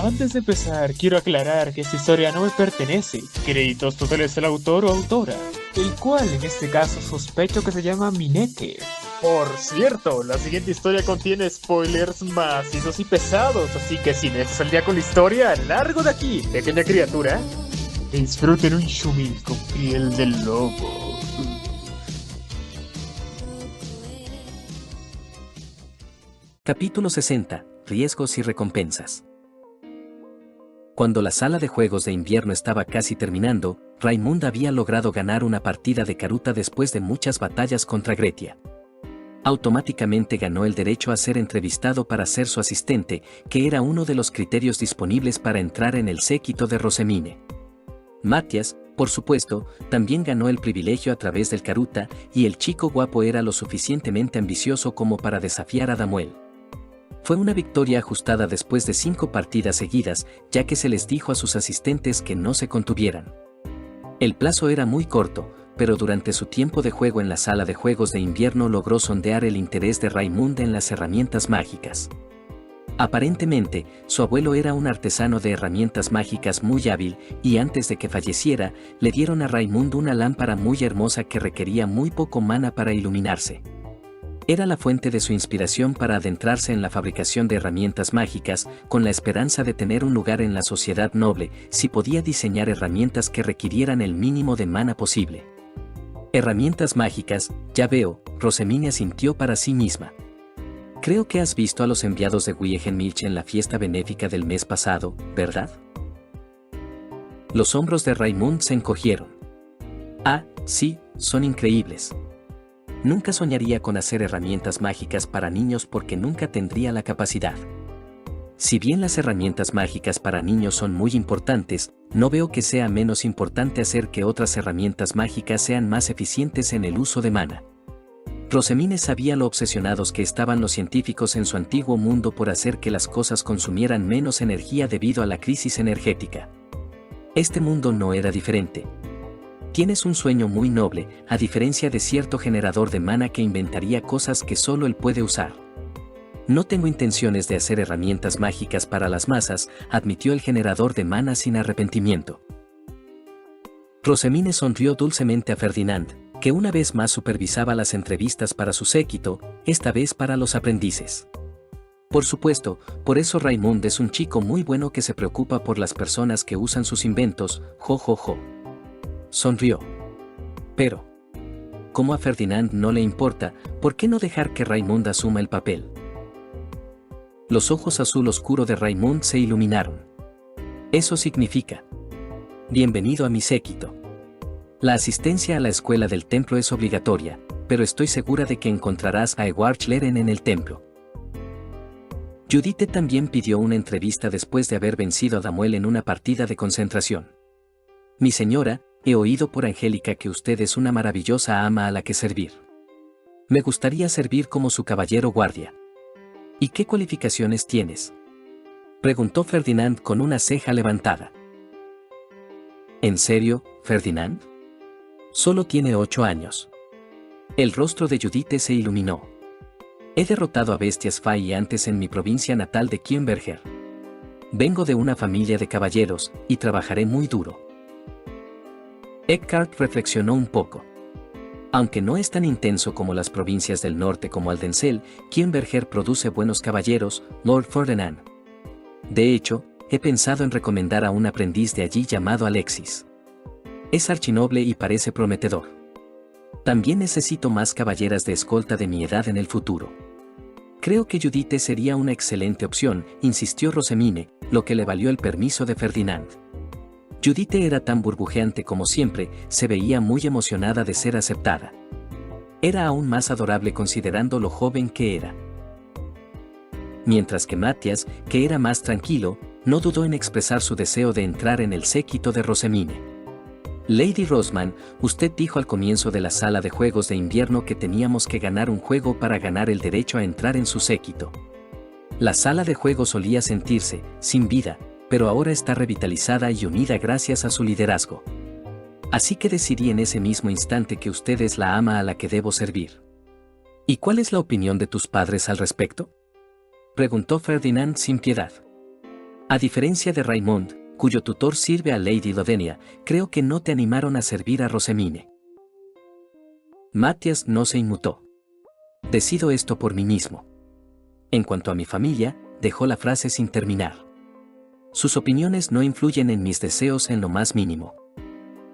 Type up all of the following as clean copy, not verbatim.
Antes de empezar, quiero aclarar que esta historia no me pertenece. Créditos totales al autor o autora, el cual en este caso sospecho que se llama Minete. Por cierto, la siguiente historia contiene spoilers macizos y pesados, así que si no estás al día con la historia, largo de aquí, pequeña criatura. Disfruten un shumil con piel de lobo. Capítulo 60. Riesgos y recompensas. Cuando la sala de juegos de invierno estaba casi terminando, Raimund había logrado ganar una partida de Karuta después de muchas batallas contra Gretia. Automáticamente ganó el derecho a ser entrevistado para ser su asistente, que era uno de los criterios disponibles para entrar en el séquito de Rosemine. Matías, por supuesto, también ganó el privilegio a través del Karuta, y el chico guapo era lo suficientemente ambicioso como para desafiar a Damuel. Fue una victoria ajustada después de 5 partidas seguidas, ya que se les dijo a sus asistentes que no se contuvieran. El plazo era muy corto, pero durante su tiempo de juego en la sala de juegos de invierno logró sondear el interés de Raimund en las herramientas mágicas. Aparentemente, su abuelo era un artesano de herramientas mágicas muy hábil, y antes de que falleciera, le dieron a Raimund una lámpara muy hermosa que requería muy poco mana para iluminarse. Era la fuente de su inspiración para adentrarse en la fabricación de herramientas mágicas, con la esperanza de tener un lugar en la sociedad noble, si podía diseñar herramientas que requirieran el mínimo de mana posible. Herramientas mágicas, ya veo, Rosemine asintió para sí misma. Creo que has visto a los enviados de Wiegenmilch en la fiesta benéfica del mes pasado, ¿verdad? Los hombros de Raimund se encogieron. Ah, sí, son increíbles. Nunca soñaría con hacer herramientas mágicas para niños porque nunca tendría la capacidad. Si bien las herramientas mágicas para niños son muy importantes, no veo que sea menos importante hacer que otras herramientas mágicas sean más eficientes en el uso de mana. Rosemine sabía lo obsesionados que estaban los científicos en su antiguo mundo por hacer que las cosas consumieran menos energía debido a la crisis energética. Este mundo no era diferente. Tienes un sueño muy noble, a diferencia de cierto generador de mana que inventaría cosas que solo él puede usar. No tengo intenciones de hacer herramientas mágicas para las masas, admitió el generador de mana sin arrepentimiento. Rosemine sonrió dulcemente a Ferdinand, que una vez más supervisaba las entrevistas para su séquito, esta vez para los aprendices. Por supuesto, por eso Raimund es un chico muy bueno que se preocupa por las personas que usan sus inventos, jo. Sonrió. Pero, como a Ferdinand no le importa, ¿por qué no dejar que Raimund asuma el papel? Los ojos azul oscuro de Raimund se iluminaron. Eso significa: bienvenido a mi séquito. La asistencia a la escuela del templo es obligatoria, pero estoy segura de que encontrarás a Ewart Leren en el templo. Judith también pidió una entrevista después de haber vencido a Damuel en una partida de concentración. Mi señora, he oído por Angélica que usted es una maravillosa ama a la que servir. Me gustaría servir como su caballero guardia. ¿Y qué cualificaciones tienes?, preguntó Ferdinand con una ceja levantada. ¿En serio, Ferdinand? Solo tiene 8 años. El rostro de Judith se iluminó. He derrotado a bestias Fey antes en mi provincia natal de Kienberger. Vengo de una familia de caballeros, y trabajaré muy duro. Eckhart reflexionó un poco. Aunque no es tan intenso como las provincias del norte como Aldensel, Kienberger produce buenos caballeros, Lord Ferdinand. De hecho, he pensado en recomendar a un aprendiz de allí llamado Alexis. Es archinoble y parece prometedor. También necesito más caballeras de escolta de mi edad en el futuro. Creo que Judith sería una excelente opción, insistió Rosemine, lo que le valió el permiso de Ferdinand. Judith era tan burbujeante como siempre, se veía muy emocionada de ser aceptada. Era aún más adorable considerando lo joven que era. Mientras que Matías, que era más tranquilo, no dudó en expresar su deseo de entrar en el séquito de Rosemine. Lady Rosman, usted dijo al comienzo de la sala de juegos de invierno que teníamos que ganar un juego para ganar el derecho a entrar en su séquito. La sala de juegos solía sentirse, sin vida, pero ahora está revitalizada y unida gracias a su liderazgo. Así que decidí en ese mismo instante que usted es la ama a la que debo servir. ¿Y cuál es la opinión de tus padres al respecto?, preguntó Ferdinand sin piedad. A diferencia de Raymond, cuyo tutor sirve a Lady Lavinia, creo que no te animaron a servir a Rosamine. Matthias no se inmutó. Decido esto por mí mismo. En cuanto a mi familia, dejó la frase sin terminar. Sus opiniones no influyen en mis deseos en lo más mínimo.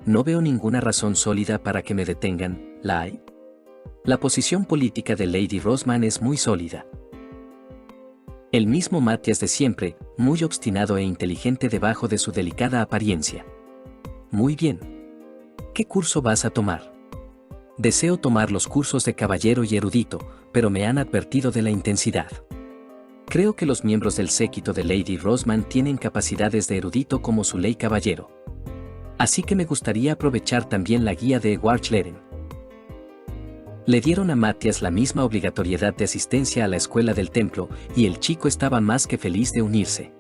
No veo ninguna razón sólida para que me detengan, ¿la hay? La posición política de Lady Rosman es muy sólida. El mismo Matthias de siempre, muy obstinado e inteligente debajo de su delicada apariencia. Muy bien. ¿Qué curso vas a tomar? Deseo tomar los cursos de caballero y erudito, pero me han advertido de la intensidad. Creo que los miembros del séquito de Lady Rosman tienen capacidades de erudito como su ley caballero. Así que me gustaría aprovechar también la guía de Warchleren. Le dieron a Matthias la misma obligatoriedad de asistencia a la escuela del templo, y el chico estaba más que feliz de unirse.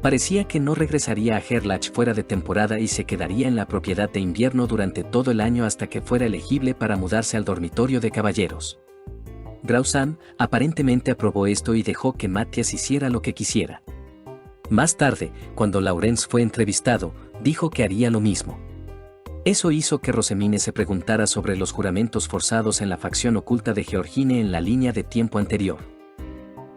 Parecía que no regresaría a Herlach fuera de temporada y se quedaría en la propiedad de invierno durante todo el año hasta que fuera elegible para mudarse al dormitorio de caballeros. Grausam aparentemente aprobó esto y dejó que Matthias hiciera lo que quisiera. Más tarde, cuando Laurence fue entrevistado, dijo que haría lo mismo. Eso hizo que Rosamine se preguntara sobre los juramentos forzados en la facción oculta de Georgine en la línea de tiempo anterior.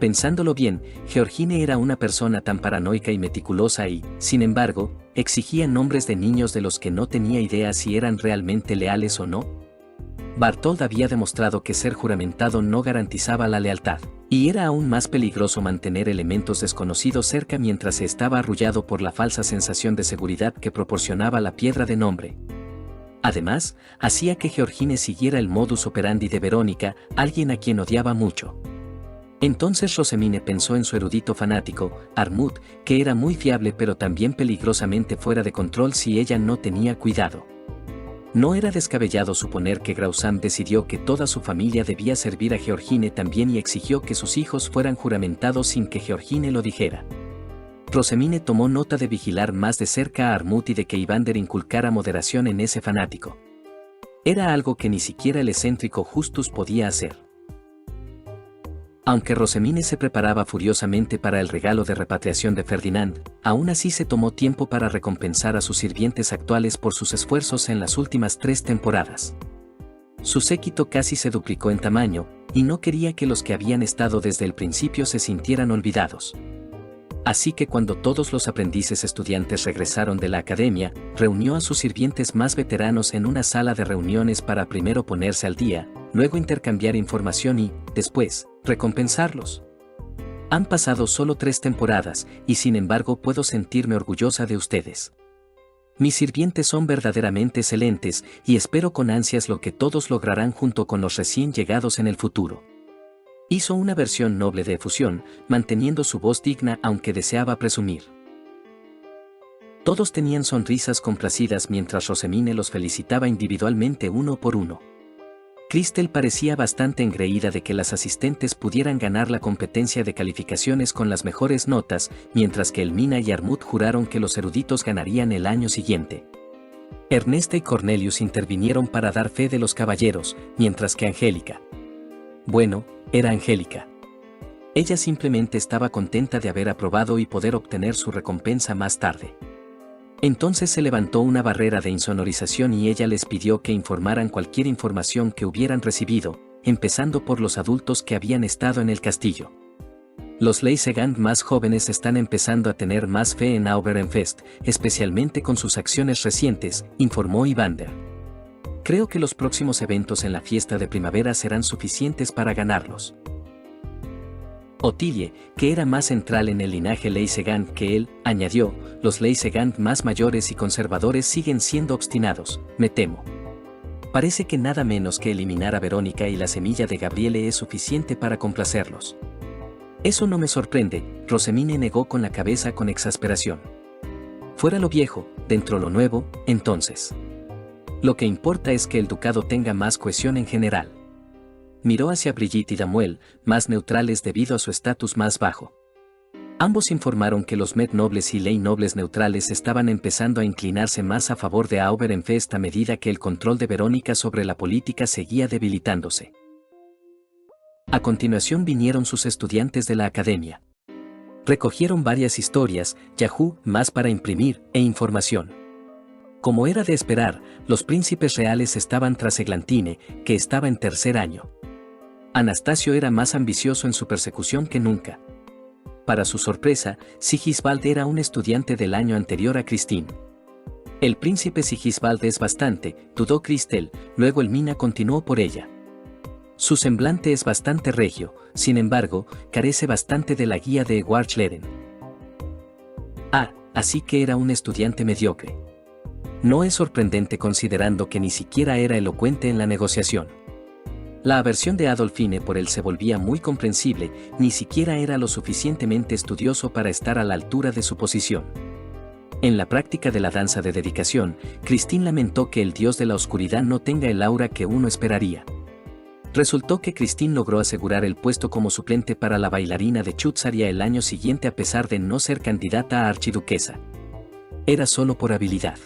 Pensándolo bien, Georgine era una persona tan paranoica y meticulosa y, sin embargo, exigía nombres de niños de los que no tenía idea si eran realmente leales o no. Barthold había demostrado que ser juramentado no garantizaba la lealtad, y era aún más peligroso mantener elementos desconocidos cerca mientras se estaba arrullado por la falsa sensación de seguridad que proporcionaba la piedra de nombre. Además, hacía que Georgine siguiera el modus operandi de Verónica, alguien a quien odiaba mucho. Entonces Rosamine pensó en su erudito fanático, Armut, que era muy fiable pero también peligrosamente fuera de control si ella no tenía cuidado. No era descabellado suponer que Grausam decidió que toda su familia debía servir a Georgine también y exigió que sus hijos fueran juramentados sin que Georgine lo dijera. Rosamine tomó nota de vigilar más de cerca a Armut y de que Evander inculcara moderación en ese fanático. Era algo que ni siquiera el excéntrico Justus podía hacer. Aunque Rosamine se preparaba furiosamente para el regalo de repatriación de Ferdinand, aún así se tomó tiempo para recompensar a sus sirvientes actuales por sus esfuerzos en las últimas 3 temporadas. Su séquito casi se duplicó en tamaño, y no quería que los que habían estado desde el principio se sintieran olvidados. Así que cuando todos los aprendices estudiantes regresaron de la academia, reunió a sus sirvientes más veteranos en una sala de reuniones para primero ponerse al día, luego intercambiar información y, después, recompensarlos. Han pasado solo 3 temporadas, y sin embargo puedo sentirme orgullosa de ustedes. Mis sirvientes son verdaderamente excelentes, y espero con ansias lo que todos lograrán junto con los recién llegados en el futuro. Hizo una versión noble de efusión, manteniendo su voz digna aunque deseaba presumir. Todos tenían sonrisas complacidas mientras Rosamine los felicitaba individualmente uno por uno. Crystal parecía bastante engreída de que las asistentes pudieran ganar la competencia de calificaciones con las mejores notas, mientras que Elmina y Armut juraron que los eruditos ganarían el año siguiente. Ernesta y Cornelius intervinieron para dar fe de los caballeros, mientras que Angélica. Bueno, era Angélica. Ella simplemente estaba contenta de haber aprobado y poder obtener su recompensa más tarde. Entonces se levantó una barrera de insonorización y ella les pidió que informaran cualquier información que hubieran recibido, empezando por los adultos que habían estado en el castillo. Los Leysegand más jóvenes están empezando a tener más fe en Auberenfest, especialmente con sus acciones recientes, informó Evander. Creo que los próximos eventos en la fiesta de primavera serán suficientes para ganarlos. Otilie, que era más central en el linaje Leysegand que él, añadió, los Leysegand más mayores y conservadores siguen siendo obstinados, me temo. Parece que nada menos que eliminar a Verónica y la semilla de Gabriele es suficiente para complacerlos. Eso no me sorprende, Rosamine negó con la cabeza con exasperación. Fuera lo viejo, dentro lo nuevo, entonces. Lo que importa es que el ducado tenga más cohesión en general. Miró hacia Brigitte y Damuel, más neutrales debido a su estatus más bajo. Ambos informaron que los Met nobles y Ley nobles neutrales estaban empezando a inclinarse más a favor de Auberenfest a medida que el control de Verónica sobre la política seguía debilitándose. A continuación vinieron sus estudiantes de la academia. Recogieron varias historias, Yahoo, más para imprimir, e información. Como era de esperar, los príncipes reales estaban tras Eglantine, que estaba en tercer año. Anastasio era más ambicioso en su persecución que nunca. Para su sorpresa, Sigisbald era un estudiante del año anterior a Christine. El príncipe Sigisbald es bastante, dudó Cristel, luego el Mina continuó por ella. Su semblante es bastante regio, sin embargo, carece bastante de la guía de Warchleden. Ah, así que era un estudiante mediocre. No es sorprendente considerando que ni siquiera era elocuente en la negociación. La aversión de Adolfine por él se volvía muy comprensible, ni siquiera era lo suficientemente estudioso para estar a la altura de su posición. En la práctica de la danza de dedicación, Christine lamentó que el dios de la oscuridad no tenga el aura que uno esperaría. Resultó que Christine logró asegurar el puesto como suplente para la bailarina de Chutzaria el año siguiente a pesar de no ser candidata a archiduquesa. Era solo por habilidad.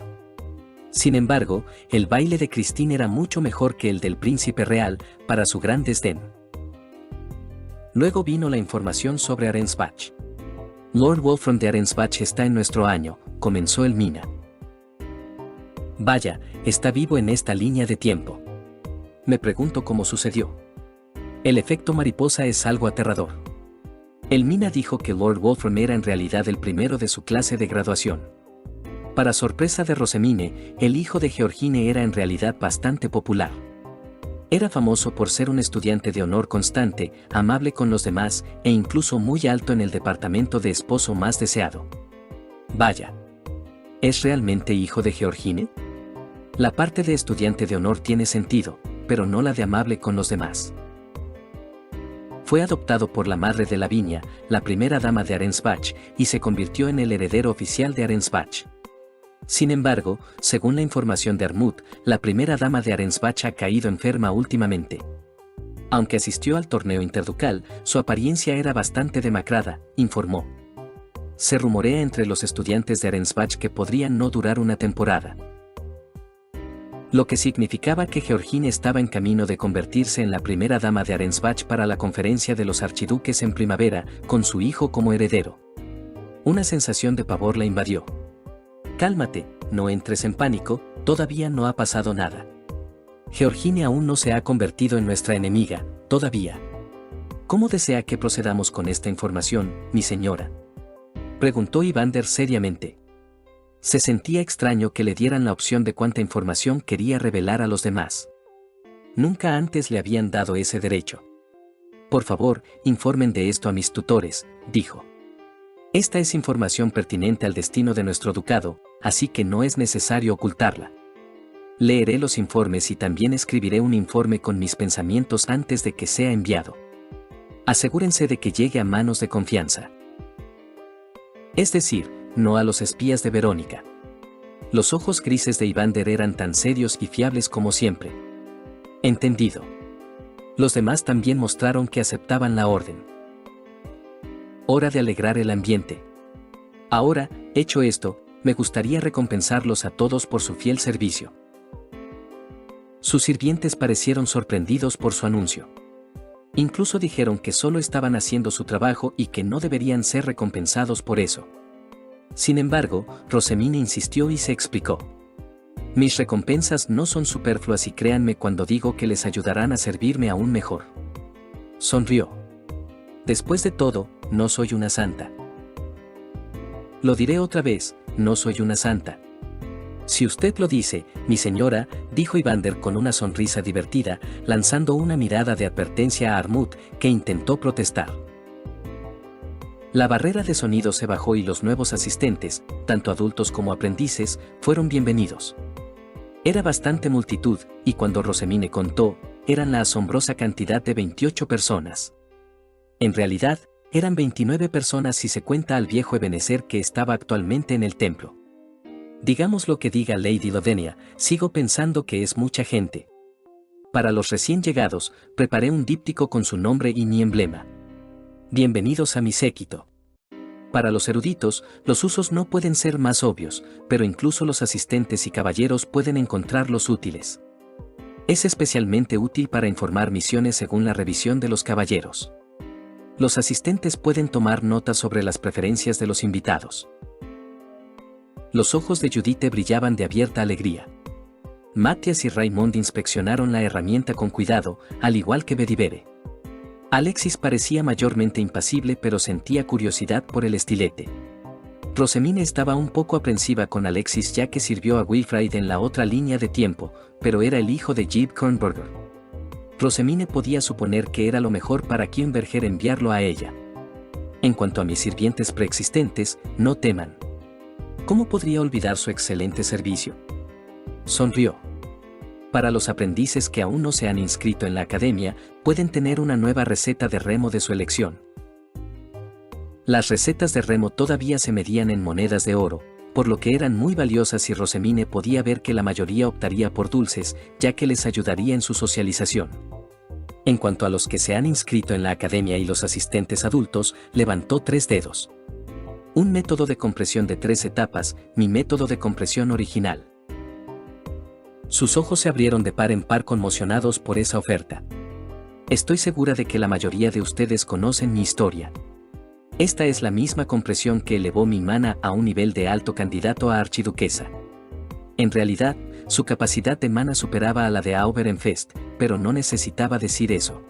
Sin embargo, el baile de Christine era mucho mejor que el del príncipe real, para su gran desdén. Luego vino la información sobre Arensbach. Lord Wolfram de Arensbach está en nuestro año, comenzó el Mina. Vaya, está vivo en esta línea de tiempo. Me pregunto cómo sucedió. El efecto mariposa es algo aterrador. El Mina dijo que Lord Wolfram era en realidad el primero de su clase de graduación. Para sorpresa de Rosemine, el hijo de Georgine era en realidad bastante popular. Era famoso por ser un estudiante de honor constante, amable con los demás, e incluso muy alto en el departamento de esposo más deseado. Vaya. ¿Es realmente hijo de Georgine? La parte de estudiante de honor tiene sentido, pero no la de amable con los demás. Fue adoptado por la madre de Lavinia, la primera dama de Arensbach, y se convirtió en el heredero oficial de Arensbach. Sin embargo, según la información de Armut, la primera dama de Arensbach ha caído enferma últimamente. Aunque asistió al torneo interducal, su apariencia era bastante demacrada, informó. Se rumorea entre los estudiantes de Arensbach que podrían no durar una temporada. Lo que significaba que Georgine estaba en camino de convertirse en la primera dama de Arensbach para la conferencia de los archiduques en primavera, con su hijo como heredero. Una sensación de pavor la invadió. Cálmate, no entres en pánico, todavía no ha pasado nada. Georgine aún no se ha convertido en nuestra enemiga, todavía. ¿Cómo desea que procedamos con esta información, mi señora?, preguntó Evander seriamente. Se sentía extraño que le dieran la opción de cuánta información quería revelar a los demás. Nunca antes le habían dado ese derecho. Por favor, informen de esto a mis tutores, dijo. Esta es información pertinente al destino de nuestro ducado, así que no es necesario ocultarla. Leeré los informes y también escribiré un informe con mis pensamientos antes de que sea enviado. Asegúrense de que llegue a manos de confianza. Es decir, no a los espías de Verónica. Los ojos grises de Evander eran tan serios y fiables como siempre. Entendido. Los demás también mostraron que aceptaban la orden. Hora de alegrar el ambiente. Ahora, hecho esto, me gustaría recompensarlos a todos por su fiel servicio. Sus sirvientes parecieron sorprendidos por su anuncio. Incluso dijeron que solo estaban haciendo su trabajo y que no deberían ser recompensados por eso. Sin embargo, Rosemine insistió y se explicó. Mis recompensas no son superfluas y créanme cuando digo que les ayudarán a servirme aún mejor. Sonrió. Después de todo, no soy una santa. Lo diré otra vez, no soy una santa. Si usted lo dice, mi señora, dijo Evander con una sonrisa divertida, lanzando una mirada de advertencia a Armut, que intentó protestar. La barrera de sonido se bajó y los nuevos asistentes, tanto adultos como aprendices, fueron bienvenidos. Era bastante multitud, y cuando Rosemine contó, eran la asombrosa cantidad de 28 personas. En realidad, eran 29 personas si se cuenta al viejo Ebenezer que estaba actualmente en el templo. Digamos lo que diga Lady Lodenia, sigo pensando que es mucha gente. Para los recién llegados, preparé un díptico con su nombre y mi emblema. Bienvenidos a mi séquito. Para los eruditos, los usos no pueden ser más obvios, pero incluso los asistentes y caballeros pueden encontrarlos útiles. Es especialmente útil para informar misiones según la revisión de los caballeros. Los asistentes pueden tomar nota sobre las preferencias de los invitados. Los ojos de Judith brillaban de abierta alegría. Matthias y Raymond inspeccionaron la herramienta con cuidado, al igual que Bedivere. Alexis parecía mayormente impasible, pero sentía curiosidad por el estilete. Rosemine estaba un poco aprensiva con Alexis, ya que sirvió a Wilfrid en la otra línea de tiempo, pero era el hijo de Jeep Kronberger. Rosemine podía suponer que era lo mejor para Kimberger enviarlo a ella. En cuanto a mis sirvientes preexistentes, no teman. ¿Cómo podría olvidar su excelente servicio? Sonrió. Para los aprendices que aún no se han inscrito en la academia, pueden tener una nueva receta de remo de su elección. Las recetas de remo todavía se medían en monedas de oro, por lo que eran muy valiosas, y Rosemine podía ver que la mayoría optaría por dulces, ya que les ayudaría en su socialización. En cuanto a los que se han inscrito en la academia y los asistentes adultos, levantó 3 dedos. Un método de compresión de 3 etapas, mi método de compresión original. Sus ojos se abrieron de par en par, conmocionados por esa oferta. Estoy segura de que la mayoría de ustedes conocen mi historia. Esta es la misma compresión que elevó mi mana a un nivel de alto candidato a archiduquesa. En realidad, su capacidad de mana superaba a la de Auberenfest, pero no necesitaba decir eso.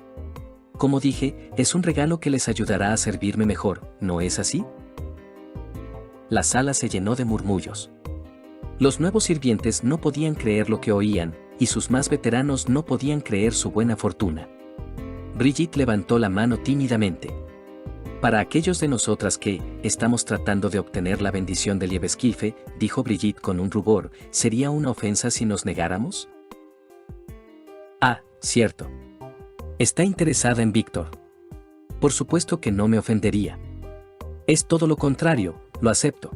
Como dije, es un regalo que les ayudará a servirme mejor, ¿no es así? La sala se llenó de murmullos. Los nuevos sirvientes no podían creer lo que oían, y sus más veteranos no podían creer su buena fortuna. Brigitte levantó la mano tímidamente. Para aquellos de nosotras que estamos tratando de obtener la bendición de Liebesquife, dijo Brigitte con un rubor, ¿sería una ofensa si nos negáramos? Ah, cierto. ¿Está interesada en Víctor? Por supuesto que no me ofendería. Es todo lo contrario, lo acepto.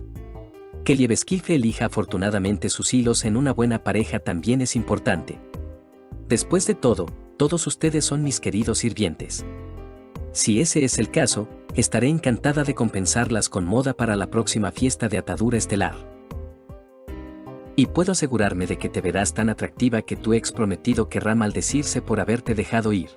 Que Liebesquife elija afortunadamente sus hilos en una buena pareja también es importante. Después de todo, todos ustedes son mis queridos sirvientes. Si ese es el caso, estaré encantada de compensarlas con moda para la próxima fiesta de atadura estelar. Y puedo asegurarme de que te verás tan atractiva que tu ex prometido querrá maldecirse por haberte dejado ir.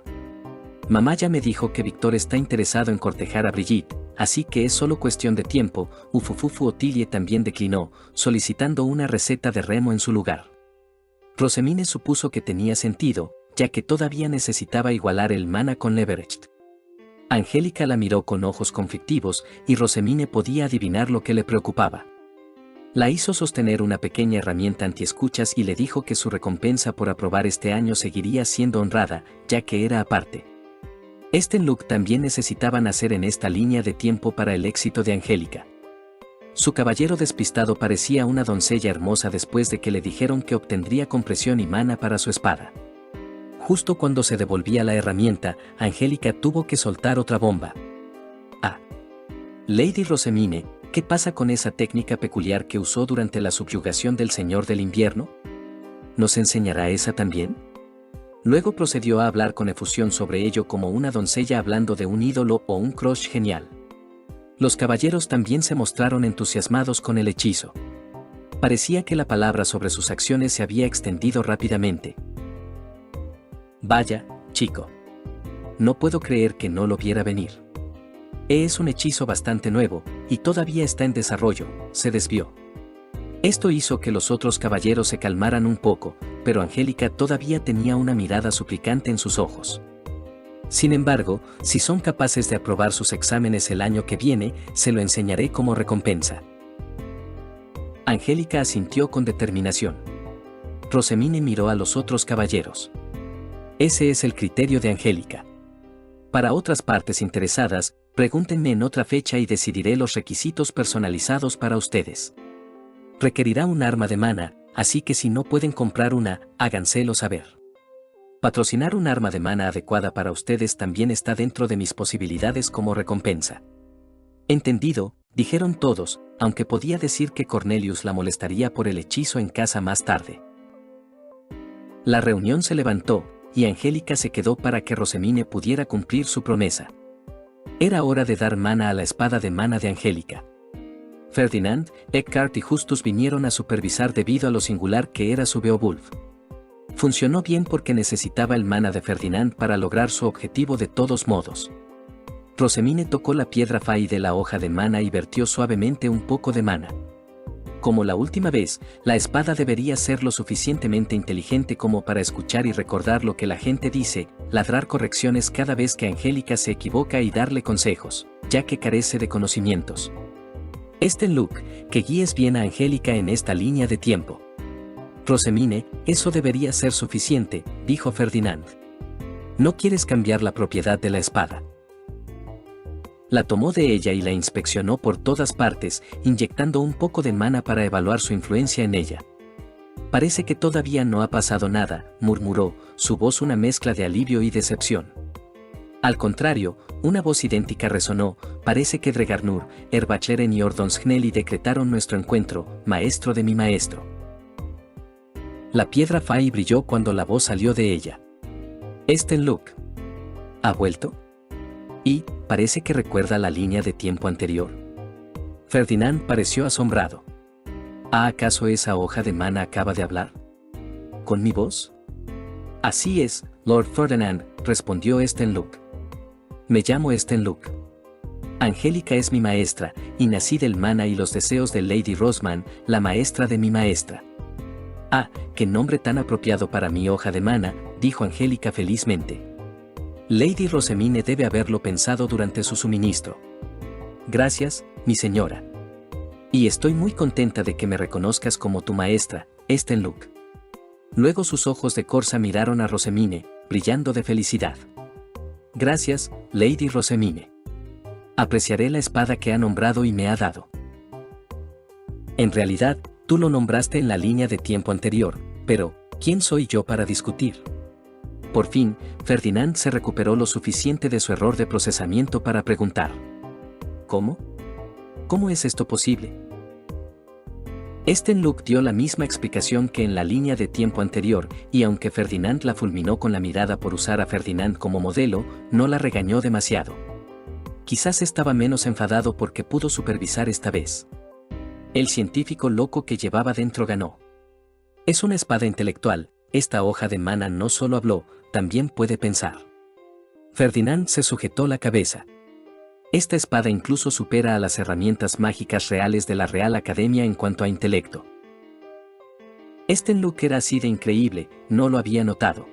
Mamá ya me dijo que Víctor está interesado en cortejar a Brigitte, así que es solo cuestión de tiempo. Ufufufu Otilie también declinó, solicitando una receta de remo en su lugar. Rosemine supuso que tenía sentido, ya que todavía necesitaba igualar el mana con Leverage. Angélica la miró con ojos conflictivos, y Rosemine podía adivinar lo que le preocupaba. La hizo sostener una pequeña herramienta antiescuchas y le dijo que su recompensa por aprobar este año seguiría siendo honrada, ya que era aparte. Luke también necesitaba nacer en esta línea de tiempo para el éxito de Angélica. Su caballero despistado parecía una doncella hermosa después de que le dijeron que obtendría compresión y mana para su espada. Justo cuando se devolvía la herramienta, Angélica tuvo que soltar otra bomba. Ah. Lady Rosemine, ¿qué pasa con esa técnica peculiar que usó durante la subyugación del Señor del Invierno? ¿Nos enseñará esa también? Luego procedió a hablar con efusión sobre ello, como una doncella hablando de un ídolo o un crush genial. Los caballeros también se mostraron entusiasmados con el hechizo. Parecía que la palabra sobre sus acciones se había extendido rápidamente. Vaya, chico. No puedo creer que no lo viera venir. Es un hechizo bastante nuevo, y todavía está en desarrollo, se desvió. Esto hizo que los otros caballeros se calmaran un poco, pero Angélica todavía tenía una mirada suplicante en sus ojos. Sin embargo, si son capaces de aprobar sus exámenes el año que viene, se lo enseñaré como recompensa. Angélica asintió con determinación. Rosemine miró a los otros caballeros. Ese es el criterio de Angélica. Para otras partes interesadas, pregúntenme en otra fecha y decidiré los requisitos personalizados para ustedes. Requerirá un arma de mana, así que si no pueden comprar una, háganselo saber. Patrocinar un arma de mana adecuada para ustedes también está dentro de mis posibilidades como recompensa. Entendido, dijeron todos, aunque podía decir que Cornelius la molestaría por el hechizo en casa más tarde. La reunión se levantó, y Angélica se quedó para que Rosemine pudiera cumplir su promesa. Era hora de dar mana a la espada de mana de Angélica. Ferdinand, Eckhart y Justus vinieron a supervisar debido a lo singular que era su Beowulf. Funcionó bien porque necesitaba el mana de Ferdinand para lograr su objetivo de todos modos. Rosemine tocó la piedra Fai de la hoja de mana y vertió suavemente un poco de mana. Como la última vez, la espada debería ser lo suficientemente inteligente como para escuchar y recordar lo que la gente dice, ladrar correcciones cada vez que Angélica se equivoca y darle consejos, ya que carece de conocimientos. Luke, que guíes bien a Angélica en esta línea de tiempo. Rosemine, eso debería ser suficiente, dijo Ferdinand. ¿No quieres cambiar la propiedad de la espada? La tomó de ella y la inspeccionó por todas partes, inyectando un poco de mana para evaluar su influencia en ella. Parece que todavía no ha pasado nada, murmuró, su voz una mezcla de alivio y decepción. Al contrario, una voz idéntica resonó, parece que Dregarnur, Erbachleren y Ordonshneli decretaron nuestro encuentro, maestro de mi maestro. La piedra Fai brilló cuando la voz salió de ella. Luke. ¿Ha vuelto? Y, parece que recuerda la línea de tiempo anterior. Ferdinand pareció asombrado. ¿Acaso esa hoja de mana acaba de hablar? ¿Con mi voz? Así es, Lord Ferdinand, respondió Luke. Me llamo Luke. Angélica es mi maestra, y nací del mana y los deseos de Lady Rosman, la maestra de mi maestra. Ah, qué nombre tan apropiado para mi hoja de mana, dijo Angélica felizmente. Lady Rosemine debe haberlo pensado durante su suministro. Gracias, mi señora. Y estoy muy contenta de que me reconozcas como tu maestra, Luke. Luego sus ojos de corza miraron a Rosemine, brillando de felicidad. Gracias, Lady Rosemine. Apreciaré la espada que ha nombrado y me ha dado. En realidad, tú lo nombraste en la línea de tiempo anterior, pero, ¿quién soy yo para discutir? Por fin, Ferdinand se recuperó lo suficiente de su error de procesamiento para preguntar. ¿Cómo? ¿Cómo es esto posible? Luke dio la misma explicación que en la línea de tiempo anterior, y aunque Ferdinand la fulminó con la mirada por usar a Ferdinand como modelo, no la regañó demasiado. Quizás estaba menos enfadado porque pudo supervisar esta vez. El científico loco que llevaba dentro ganó. Es una espada intelectual, esta hoja de mana no solo habló, también puede pensar. Ferdinand se sujetó la cabeza. Esta espada incluso supera a las herramientas mágicas reales de la Real Academia en cuanto a intelecto. Luke era así de increíble, no lo había notado.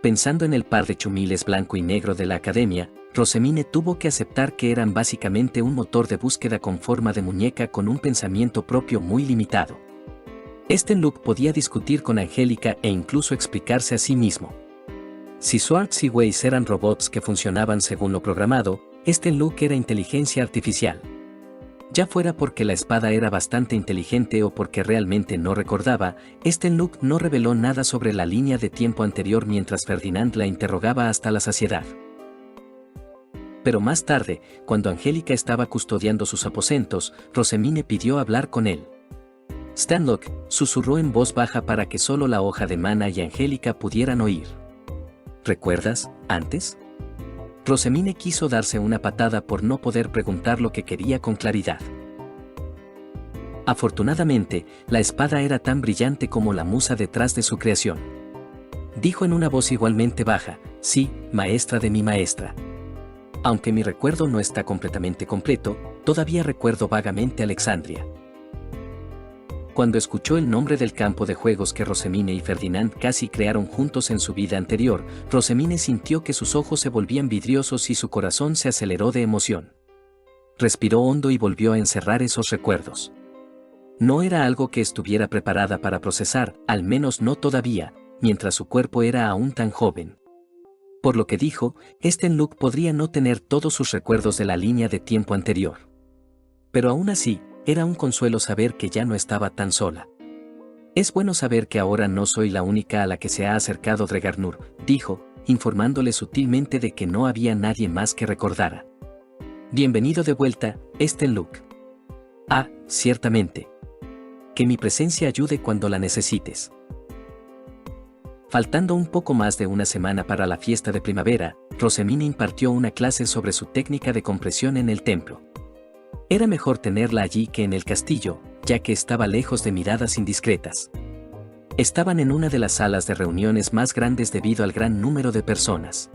Pensando en el par de chumiles blanco y negro de la Academia, Rosemine tuvo que aceptar que eran básicamente un motor de búsqueda con forma de muñeca con un pensamiento propio muy limitado. Luke podía discutir con Angélica e incluso explicarse a sí mismo. Si Swartz y Weiss eran robots que funcionaban según lo programado, Luke era inteligencia artificial. Ya fuera porque la espada era bastante inteligente o porque realmente no recordaba, Luke no reveló nada sobre la línea de tiempo anterior mientras Ferdinand la interrogaba hasta la saciedad. Pero más tarde, cuando Angélica estaba custodiando sus aposentos, Rosemine pidió hablar con él. Stanlock susurró en voz baja para que solo la hoja de mana y Angélica pudieran oír. ¿Recuerdas, antes? Rosemine quiso darse una patada por no poder preguntar lo que quería con claridad. Afortunadamente, la espada era tan brillante como la musa detrás de su creación. Dijo en una voz igualmente baja, sí, maestra de mi maestra. Aunque mi recuerdo no está completamente completo, todavía recuerdo vagamente Alexandria. Cuando escuchó el nombre del campo de juegos que Rosemine y Ferdinand casi crearon juntos en su vida anterior, Rosemine sintió que sus ojos se volvían vidriosos y su corazón se aceleró de emoción. Respiró hondo y volvió a encerrar esos recuerdos. No era algo que estuviera preparada para procesar, al menos no todavía, mientras su cuerpo era aún tan joven. Por lo que dijo, Luke podría no tener todos sus recuerdos de la línea de tiempo anterior. Pero aún así, era un consuelo saber que ya no estaba tan sola. Es bueno saber que ahora no soy la única a la que se ha acercado Dregarnur, dijo, informándole sutilmente de que no había nadie más que recordara. Bienvenido de vuelta, Luke. Ah, ciertamente. Que mi presencia ayude cuando la necesites. Faltando un poco más de una semana para la fiesta de primavera, Rosemine impartió una clase sobre su técnica de compresión en el templo. Era mejor tenerla allí que en el castillo, ya que estaba lejos de miradas indiscretas. Estaban en una de las salas de reuniones más grandes debido al gran número de personas.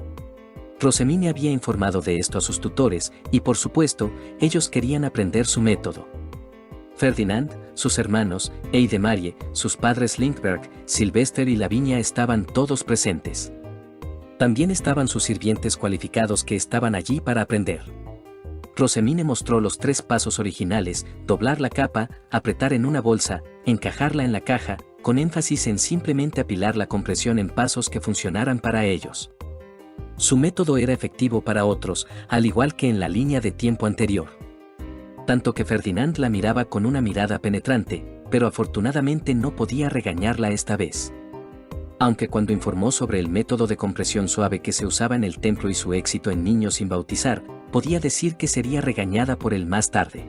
Rosemine había informado de esto a sus tutores, y por supuesto, ellos querían aprender su método. Ferdinand, sus hermanos, Eidemarie, sus padres Lindbergh, Sylvester y Lavinia estaban todos presentes. También estaban sus sirvientes cualificados que estaban allí para aprender. Rosemine mostró los 3 pasos originales: doblar la capa, apretar en una bolsa, encajarla en la caja, con énfasis en simplemente apilar la compresión en pasos que funcionaran para ellos. Su método era efectivo para otros, al igual que en la línea de tiempo anterior. Tanto que Ferdinand la miraba con una mirada penetrante, pero afortunadamente no podía regañarla esta vez. Aunque cuando informó sobre el método de compresión suave que se usaba en el templo y su éxito en niños sin bautizar, podía decir que sería regañada por él más tarde.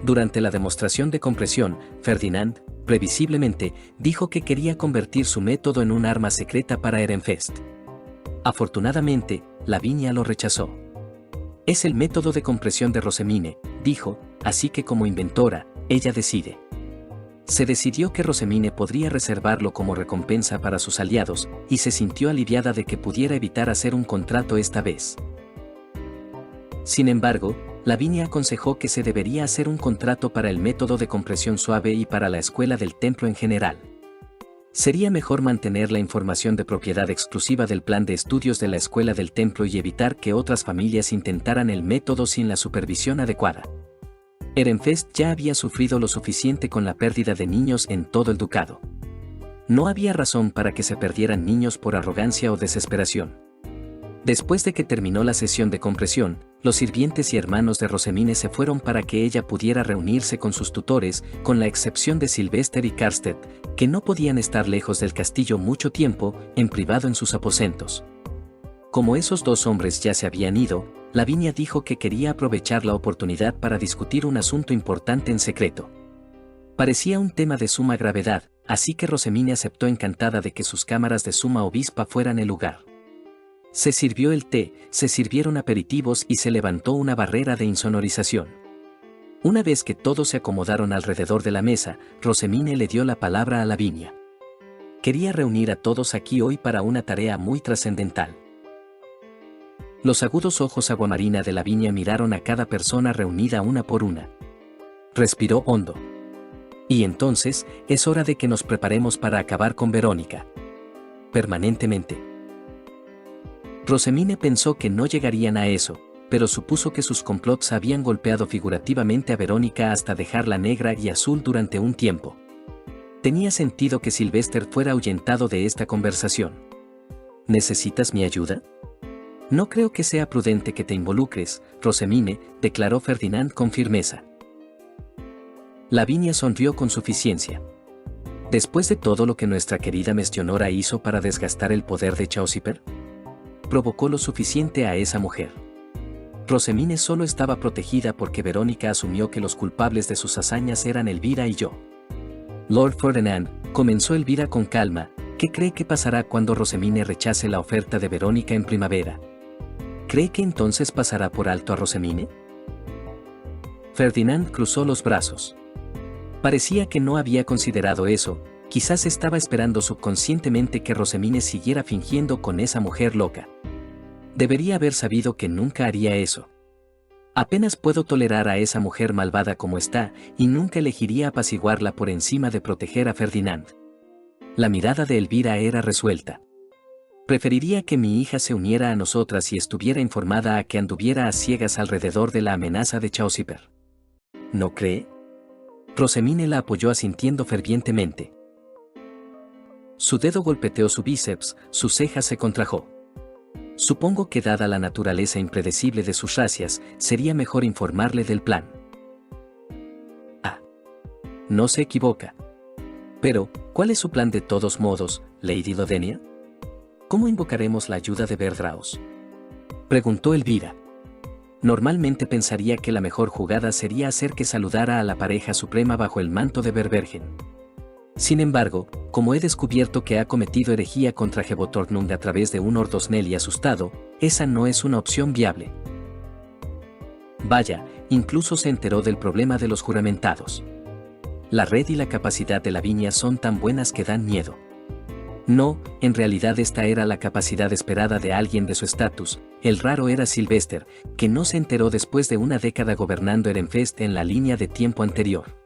Durante la demostración de compresión, Ferdinand, previsiblemente, dijo que quería convertir su método en un arma secreta para Ehrenfest. Afortunadamente, Lavinia lo rechazó. Es el método de compresión de Rosemine, dijo, así que como inventora, ella decide. Se decidió que Rosemine podría reservarlo como recompensa para sus aliados, y se sintió aliviada de que pudiera evitar hacer un contrato esta vez. Sin embargo, Lavinia aconsejó que se debería hacer un contrato para el método de compresión suave y para la escuela del templo en general. Sería mejor mantener la información de propiedad exclusiva del plan de estudios de la escuela del templo y evitar que otras familias intentaran el método sin la supervisión adecuada. Ehrenfest ya había sufrido lo suficiente con la pérdida de niños en todo el ducado. No había razón para que se perdieran niños por arrogancia o desesperación. Después de que terminó la sesión de compresión, los sirvientes y hermanos de Rosemine se fueron para que ella pudiera reunirse con sus tutores, con la excepción de Sylvester y Karstedt, que no podían estar lejos del castillo mucho tiempo, en privado en sus aposentos. Como esos 2 hombres ya se habían ido, Lavinia dijo que quería aprovechar la oportunidad para discutir un asunto importante en secreto. Parecía un tema de suma gravedad, así que Rosemine aceptó encantada de que sus cámaras de suma obispa fueran el lugar. Se sirvió el té, se sirvieron aperitivos y se levantó una barrera de insonorización. Una vez que todos se acomodaron alrededor de la mesa, Rosemine le dio la palabra a Lavinia. Quería reunir a todos aquí hoy para una tarea muy trascendental. Los agudos ojos aguamarina de Lavinia miraron a cada persona reunida una por una. Respiró hondo. Y entonces, es hora de que nos preparemos para acabar con Verónica. Permanentemente. Rosemine pensó que no llegarían a eso, pero supuso que sus complots habían golpeado figurativamente a Verónica hasta dejarla negra y azul durante un tiempo. Tenía sentido que Sylvester fuera ahuyentado de esta conversación. ¿Necesitas mi ayuda? No creo que sea prudente que te involucres, Rosemine, declaró Ferdinand con firmeza. Lavinia sonrió con suficiencia. Después de todo lo que nuestra querida Mestionora hizo para desgastar el poder de Chauciper, provocó lo suficiente a esa mujer. Rosemine solo estaba protegida porque Verónica asumió que los culpables de sus hazañas eran Elvira y yo. Lord Ferdinand, comenzó Elvira con calma, ¿qué cree que pasará cuando Rosemine rechace la oferta de Verónica en primavera? ¿Cree que entonces pasará por alto a Rosemine? Ferdinand cruzó los brazos. Parecía que no había considerado eso, quizás estaba esperando subconscientemente que Rosemine siguiera fingiendo con esa mujer loca. Debería haber sabido que nunca haría eso. Apenas puedo tolerar a esa mujer malvada como está, y nunca elegiría apaciguarla por encima de proteger a Ferdinand. La mirada de Elvira era resuelta. Preferiría que mi hija se uniera a nosotras y estuviera informada a que anduviera a ciegas alrededor de la amenaza de Chauciper. ¿No cree? Rosemine la apoyó asintiendo fervientemente. Su dedo golpeteó su bíceps, su ceja se contrajo. Supongo que dada la naturaleza impredecible de sus racias, sería mejor informarle del plan. Ah. No se equivoca. Pero, ¿cuál es su plan de todos modos, Lady Lodenia? ¿Cómo invocaremos la ayuda de Verdraos? Preguntó Elvira. Normalmente pensaría que la mejor jugada sería hacer que saludara a la pareja suprema bajo el manto de Verbergen. Sin embargo, como he descubierto que ha cometido herejía contra Hebotornung a través de un Ordosnelli asustado, esa no es una opción viable. Vaya, incluso se enteró del problema de los juramentados. La red y la capacidad de Lavinia son tan buenas que dan miedo. No, en realidad esta era la capacidad esperada de alguien de su estatus. El raro era Sylvester, que no se enteró después de una década gobernando Ehrenfest en la línea de tiempo anterior.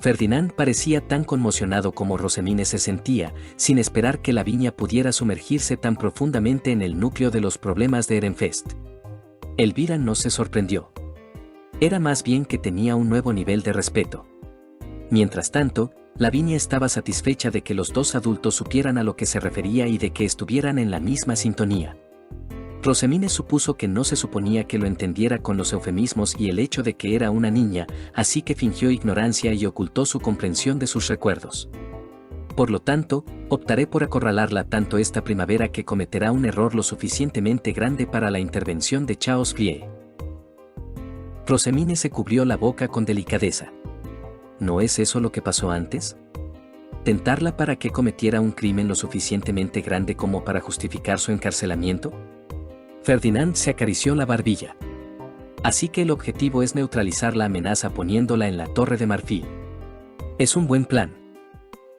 Ferdinand parecía tan conmocionado como Rosamine se sentía, sin esperar que Lavinia pudiera sumergirse tan profundamente en el núcleo de los problemas de Ehrenfest. Elvira no se sorprendió. Era más bien que tenía un nuevo nivel de respeto. Mientras tanto, Lavinia estaba satisfecha de que los dos adultos supieran a lo que se refería y de que estuvieran en la misma sintonía. Rosamine supuso que no se suponía que lo entendiera con los eufemismos y el hecho de que era una niña, así que fingió ignorancia y ocultó su comprensión de sus recuerdos. Por lo tanto, optaré por acorralarla tanto esta primavera que cometerá un error lo suficientemente grande para la intervención de Chaos Flie. Rosamine se cubrió la boca con delicadeza. ¿No es eso lo que pasó antes? ¿Tentarla para que cometiera un crimen lo suficientemente grande como para justificar su encarcelamiento? Ferdinand se acarició la barbilla. Así que el objetivo es neutralizar la amenaza poniéndola en la Torre de Marfil. Es un buen plan.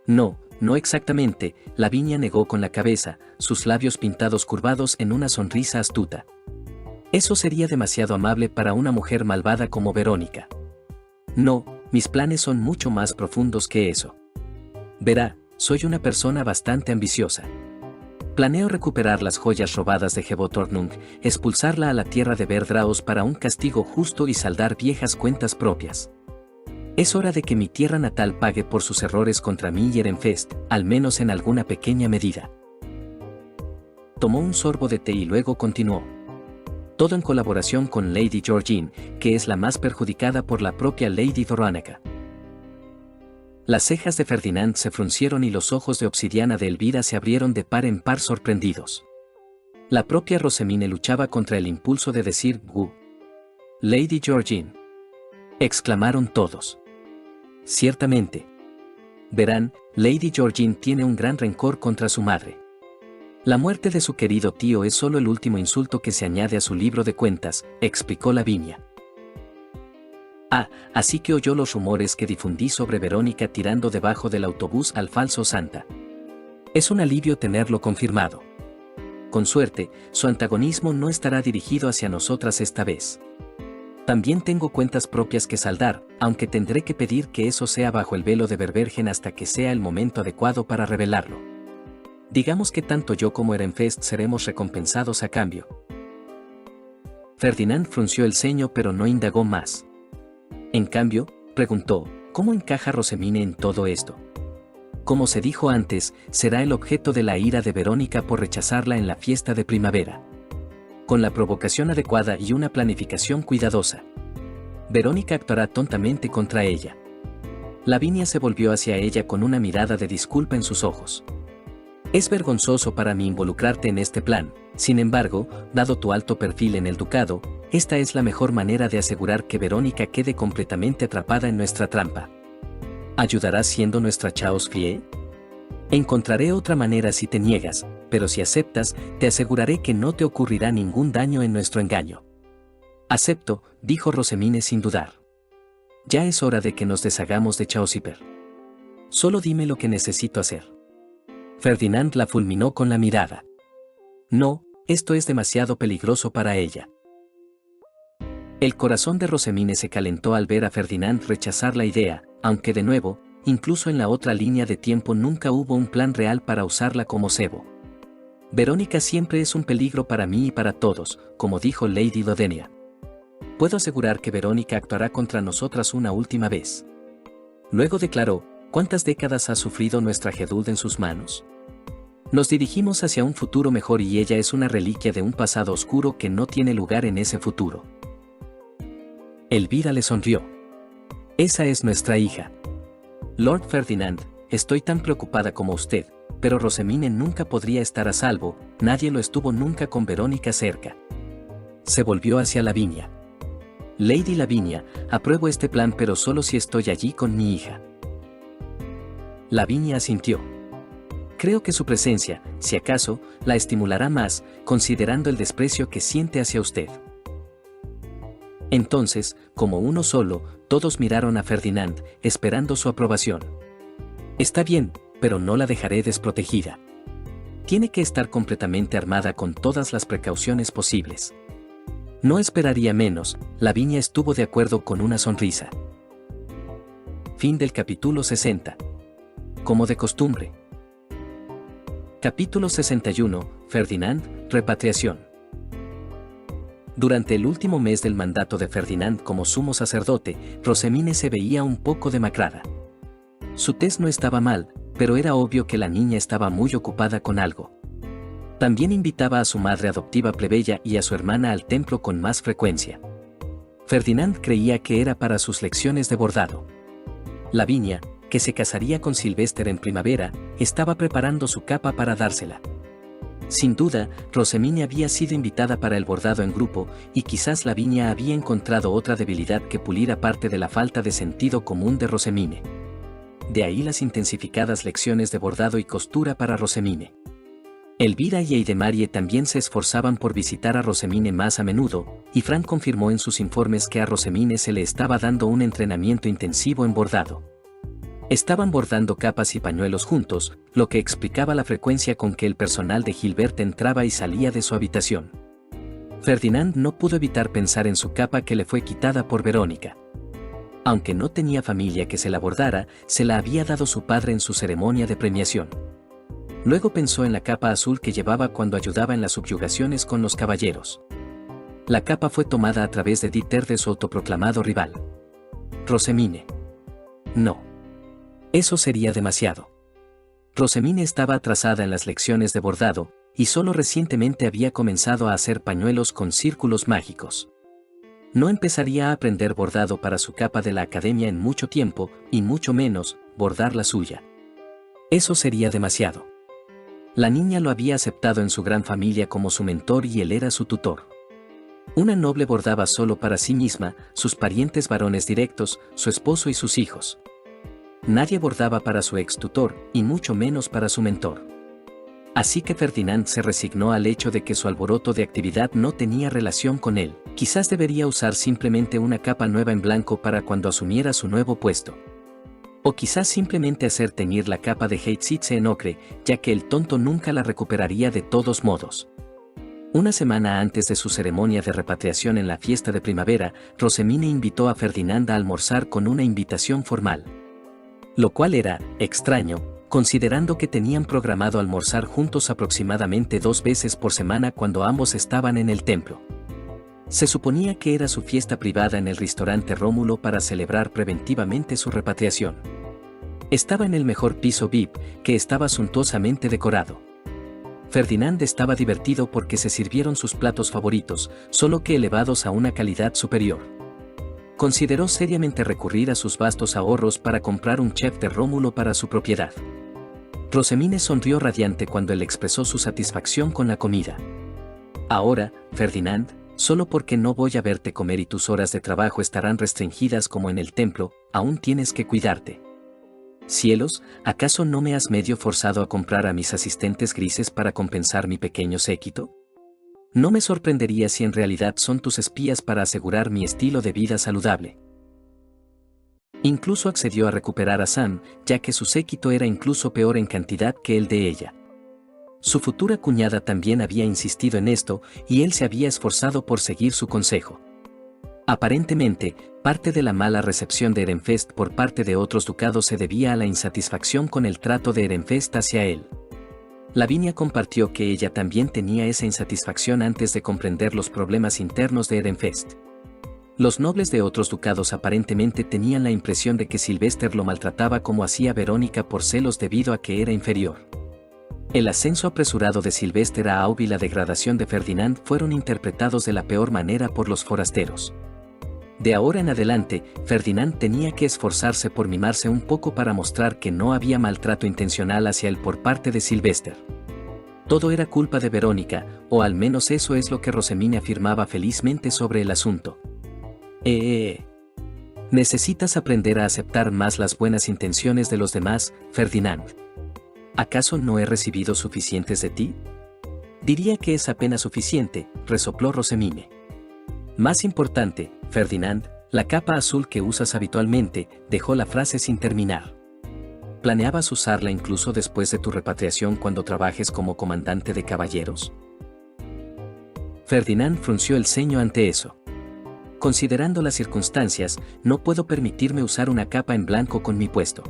No, no exactamente, Lavinia negó con la cabeza, sus labios pintados curvados en una sonrisa astuta. Eso sería demasiado amable para una mujer malvada como Verónica. No, mis planes son mucho más profundos que eso. Verá, soy una persona bastante ambiciosa. Planeo recuperar las joyas robadas de Hebotornung, expulsarla a la tierra de Verdraos para un castigo justo y saldar viejas cuentas propias. Es hora de que mi tierra natal pague por sus errores contra mí y Ehrenfest, al menos en alguna pequeña medida. Tomó un sorbo de té y luego continuó. Todo en colaboración con Lady Georgine, que es la más perjudicada por la propia Lady Veronica. Las cejas de Ferdinand se fruncieron y los ojos de obsidiana de Elvira se abrieron de par en par sorprendidos. La propia Rosamine luchaba contra el impulso de decir «Gu». «Lady Georgine», exclamaron todos. Ciertamente. Verán, Lady Georgine tiene un gran rencor contra su madre. La muerte de su querido tío es solo el último insulto que se añade a su libro de cuentas, explicó Lavinia. Ah, así que oyó los rumores que difundí sobre Verónica tirando debajo del autobús al falso Santa. Es un alivio tenerlo confirmado. Con suerte, su antagonismo no estará dirigido hacia nosotras esta vez. También tengo cuentas propias que saldar, aunque tendré que pedir que eso sea bajo el velo de Verbergen hasta que sea el momento adecuado para revelarlo. Digamos que tanto yo como Ehrenfest seremos recompensados a cambio. Ferdinand frunció el ceño pero no indagó más. En cambio, preguntó, ¿cómo encaja Rosamine en todo esto? Como se dijo antes, será el objeto de la ira de Verónica por rechazarla en la fiesta de primavera. Con la provocación adecuada y una planificación cuidadosa, Verónica actuará tontamente contra ella. Lavinia se volvió hacia ella con una mirada de disculpa en sus ojos. Es vergonzoso para mí involucrarte en este plan, sin embargo, dado tu alto perfil en el ducado, esta es la mejor manera de asegurar que Verónica quede completamente atrapada en nuestra trampa. ¿Ayudarás siendo nuestra Chaos Flie? Encontraré otra manera si te niegas, pero si aceptas, te aseguraré que no te ocurrirá ningún daño en nuestro engaño. Acepto, dijo Rosamine sin dudar. Ya es hora de que nos deshagamos de Chaosiper. Solo dime lo que necesito hacer. Ferdinand la fulminó con la mirada. No, esto es demasiado peligroso para ella. El corazón de Rosamine se calentó al ver a Ferdinand rechazar la idea, aunque de nuevo, incluso en la otra línea de tiempo nunca hubo un plan real para usarla como cebo. Verónica siempre es un peligro para mí y para todos, como dijo Lady Lodenia. Puedo asegurar que Verónica actuará contra nosotras una última vez. Luego declaró, ¿cuántas décadas ha sufrido nuestra Geduld en sus manos? Nos dirigimos hacia un futuro mejor y ella es una reliquia de un pasado oscuro que no tiene lugar en ese futuro. Elvira le sonrió. Esa es nuestra hija. Lord Ferdinand, estoy tan preocupada como usted, pero Rosamine nunca podría estar a salvo, nadie lo estuvo nunca con Verónica cerca. Se volvió hacia Lavinia. Lady Lavinia, apruebo este plan pero solo si estoy allí con mi hija. Lavinia asintió. Creo que su presencia, si acaso, la estimulará más, considerando el desprecio que siente hacia usted. Entonces, como uno solo, todos miraron a Ferdinand, esperando su aprobación. Está bien, pero no la dejaré desprotegida. Tiene que estar completamente armada con todas las precauciones posibles. No esperaría menos, Lavinia estuvo de acuerdo con una sonrisa. Fin del capítulo 60. Como de costumbre. Capítulo 61, Ferdinand, repatriación. Durante el último mes del mandato de Ferdinand como sumo sacerdote, Rosemine se veía un poco demacrada. Su tez no estaba mal, pero era obvio que la niña estaba muy ocupada con algo. También invitaba a su madre adoptiva plebeya y a su hermana al templo con más frecuencia. Ferdinand creía que era para sus lecciones de bordado. Lavinia, que se casaría con Sylvester en primavera, estaba preparando su capa para dársela. Sin duda, Rosemine había sido invitada para el bordado en grupo, y quizás Lavinia había encontrado otra debilidad que pulir aparte de la falta de sentido común de Rosemine. De ahí las intensificadas lecciones de bordado y costura para Rosemine. Elvira y Eidemarie también se esforzaban por visitar a Rosemine más a menudo, y Frank confirmó en sus informes que a Rosemine se le estaba dando un entrenamiento intensivo en bordado. Estaban bordando capas y pañuelos juntos, lo que explicaba la frecuencia con que el personal de Gilbert entraba y salía de su habitación. Ferdinand no pudo evitar pensar en su capa que le fue quitada por Verónica. Aunque no tenía familia que se la bordara, se la había dado su padre en su ceremonia de premiación. Luego pensó en la capa azul que llevaba cuando ayudaba en las subyugaciones con los caballeros. La capa fue tomada a través de Dieter de su autoproclamado rival. Rosemine. No. Eso sería demasiado. Rosemine estaba atrasada en las lecciones de bordado, y solo recientemente había comenzado a hacer pañuelos con círculos mágicos. No empezaría a aprender bordado para su capa de la academia en mucho tiempo, y mucho menos, bordar la suya. Eso sería demasiado. La niña lo había aceptado en su gran familia como su mentor y él era su tutor. Una noble bordaba solo para sí misma, sus parientes varones directos, su esposo y sus hijos. Nadie bordaba para su ex tutor, y mucho menos para su mentor. Así que Ferdinand se resignó al hecho de que su alboroto de actividad no tenía relación con él. Quizás debería usar simplemente una capa nueva en blanco para cuando asumiera su nuevo puesto. O quizás simplemente hacer teñir la capa de Heidsitze en ocre, ya que el tonto nunca la recuperaría de todos modos. Una semana antes de su ceremonia de repatriación en la fiesta de primavera, Rosemine invitó a Ferdinand a almorzar con una invitación formal. Lo cual era extraño, considerando que tenían programado almorzar juntos aproximadamente 2 veces por semana cuando ambos estaban en el templo. Se suponía que era su fiesta privada en el restaurante Rómulo para celebrar preventivamente su repatriación. Estaba en el mejor piso VIP, que estaba suntuosamente decorado. Ferdinand estaba divertido porque se sirvieron sus platos favoritos, solo que elevados a una calidad superior. Consideró seriamente recurrir a sus vastos ahorros para comprar un chef de Rómulo para su propiedad. Rosemine sonrió radiante cuando él expresó su satisfacción con la comida. Ahora, Ferdinand, solo porque no voy a verte comer y tus horas de trabajo estarán restringidas como en el templo, aún tienes que cuidarte. Cielos, ¿acaso no me has medio forzado a comprar a mis asistentes grises para compensar mi pequeño séquito? No me sorprendería si en realidad son tus espías para asegurar mi estilo de vida saludable. Incluso accedió a recuperar a Sam, ya que su séquito era incluso peor en cantidad que el de ella. Su futura cuñada también había insistido en esto, y él se había esforzado por seguir su consejo. Aparentemente, parte de la mala recepción de Ehrenfest por parte de otros ducados se debía a la insatisfacción con el trato de Ehrenfest hacia él. Lavinia compartió que ella también tenía esa insatisfacción antes de comprender los problemas internos de Ehrenfest. Los nobles de otros ducados aparentemente tenían la impresión de que Sylvester lo maltrataba como hacía Verónica por celos debido a que era inferior. El ascenso apresurado de Sylvester a Aube y la degradación de Ferdinand fueron interpretados de la peor manera por los forasteros. De ahora en adelante, Ferdinand tenía que esforzarse por mimarse un poco para mostrar que no había maltrato intencional hacia él por parte de Sylvester. Todo era culpa de Verónica, o al menos eso es lo que Rosemine afirmaba felizmente sobre el asunto. Necesitas aprender a aceptar más las buenas intenciones de los demás, Ferdinand. ¿Acaso no he recibido suficientes de ti? Diría que es apenas suficiente, resopló Rosemine. Más importante, Ferdinand, la capa azul que usas habitualmente, dejó la frase sin terminar. ¿Planeabas usarla incluso después de tu repatriación cuando trabajes como comandante de caballeros? Ferdinand frunció el ceño ante eso. Considerando las circunstancias, no puedo permitirme usar una capa en blanco con mi puesto.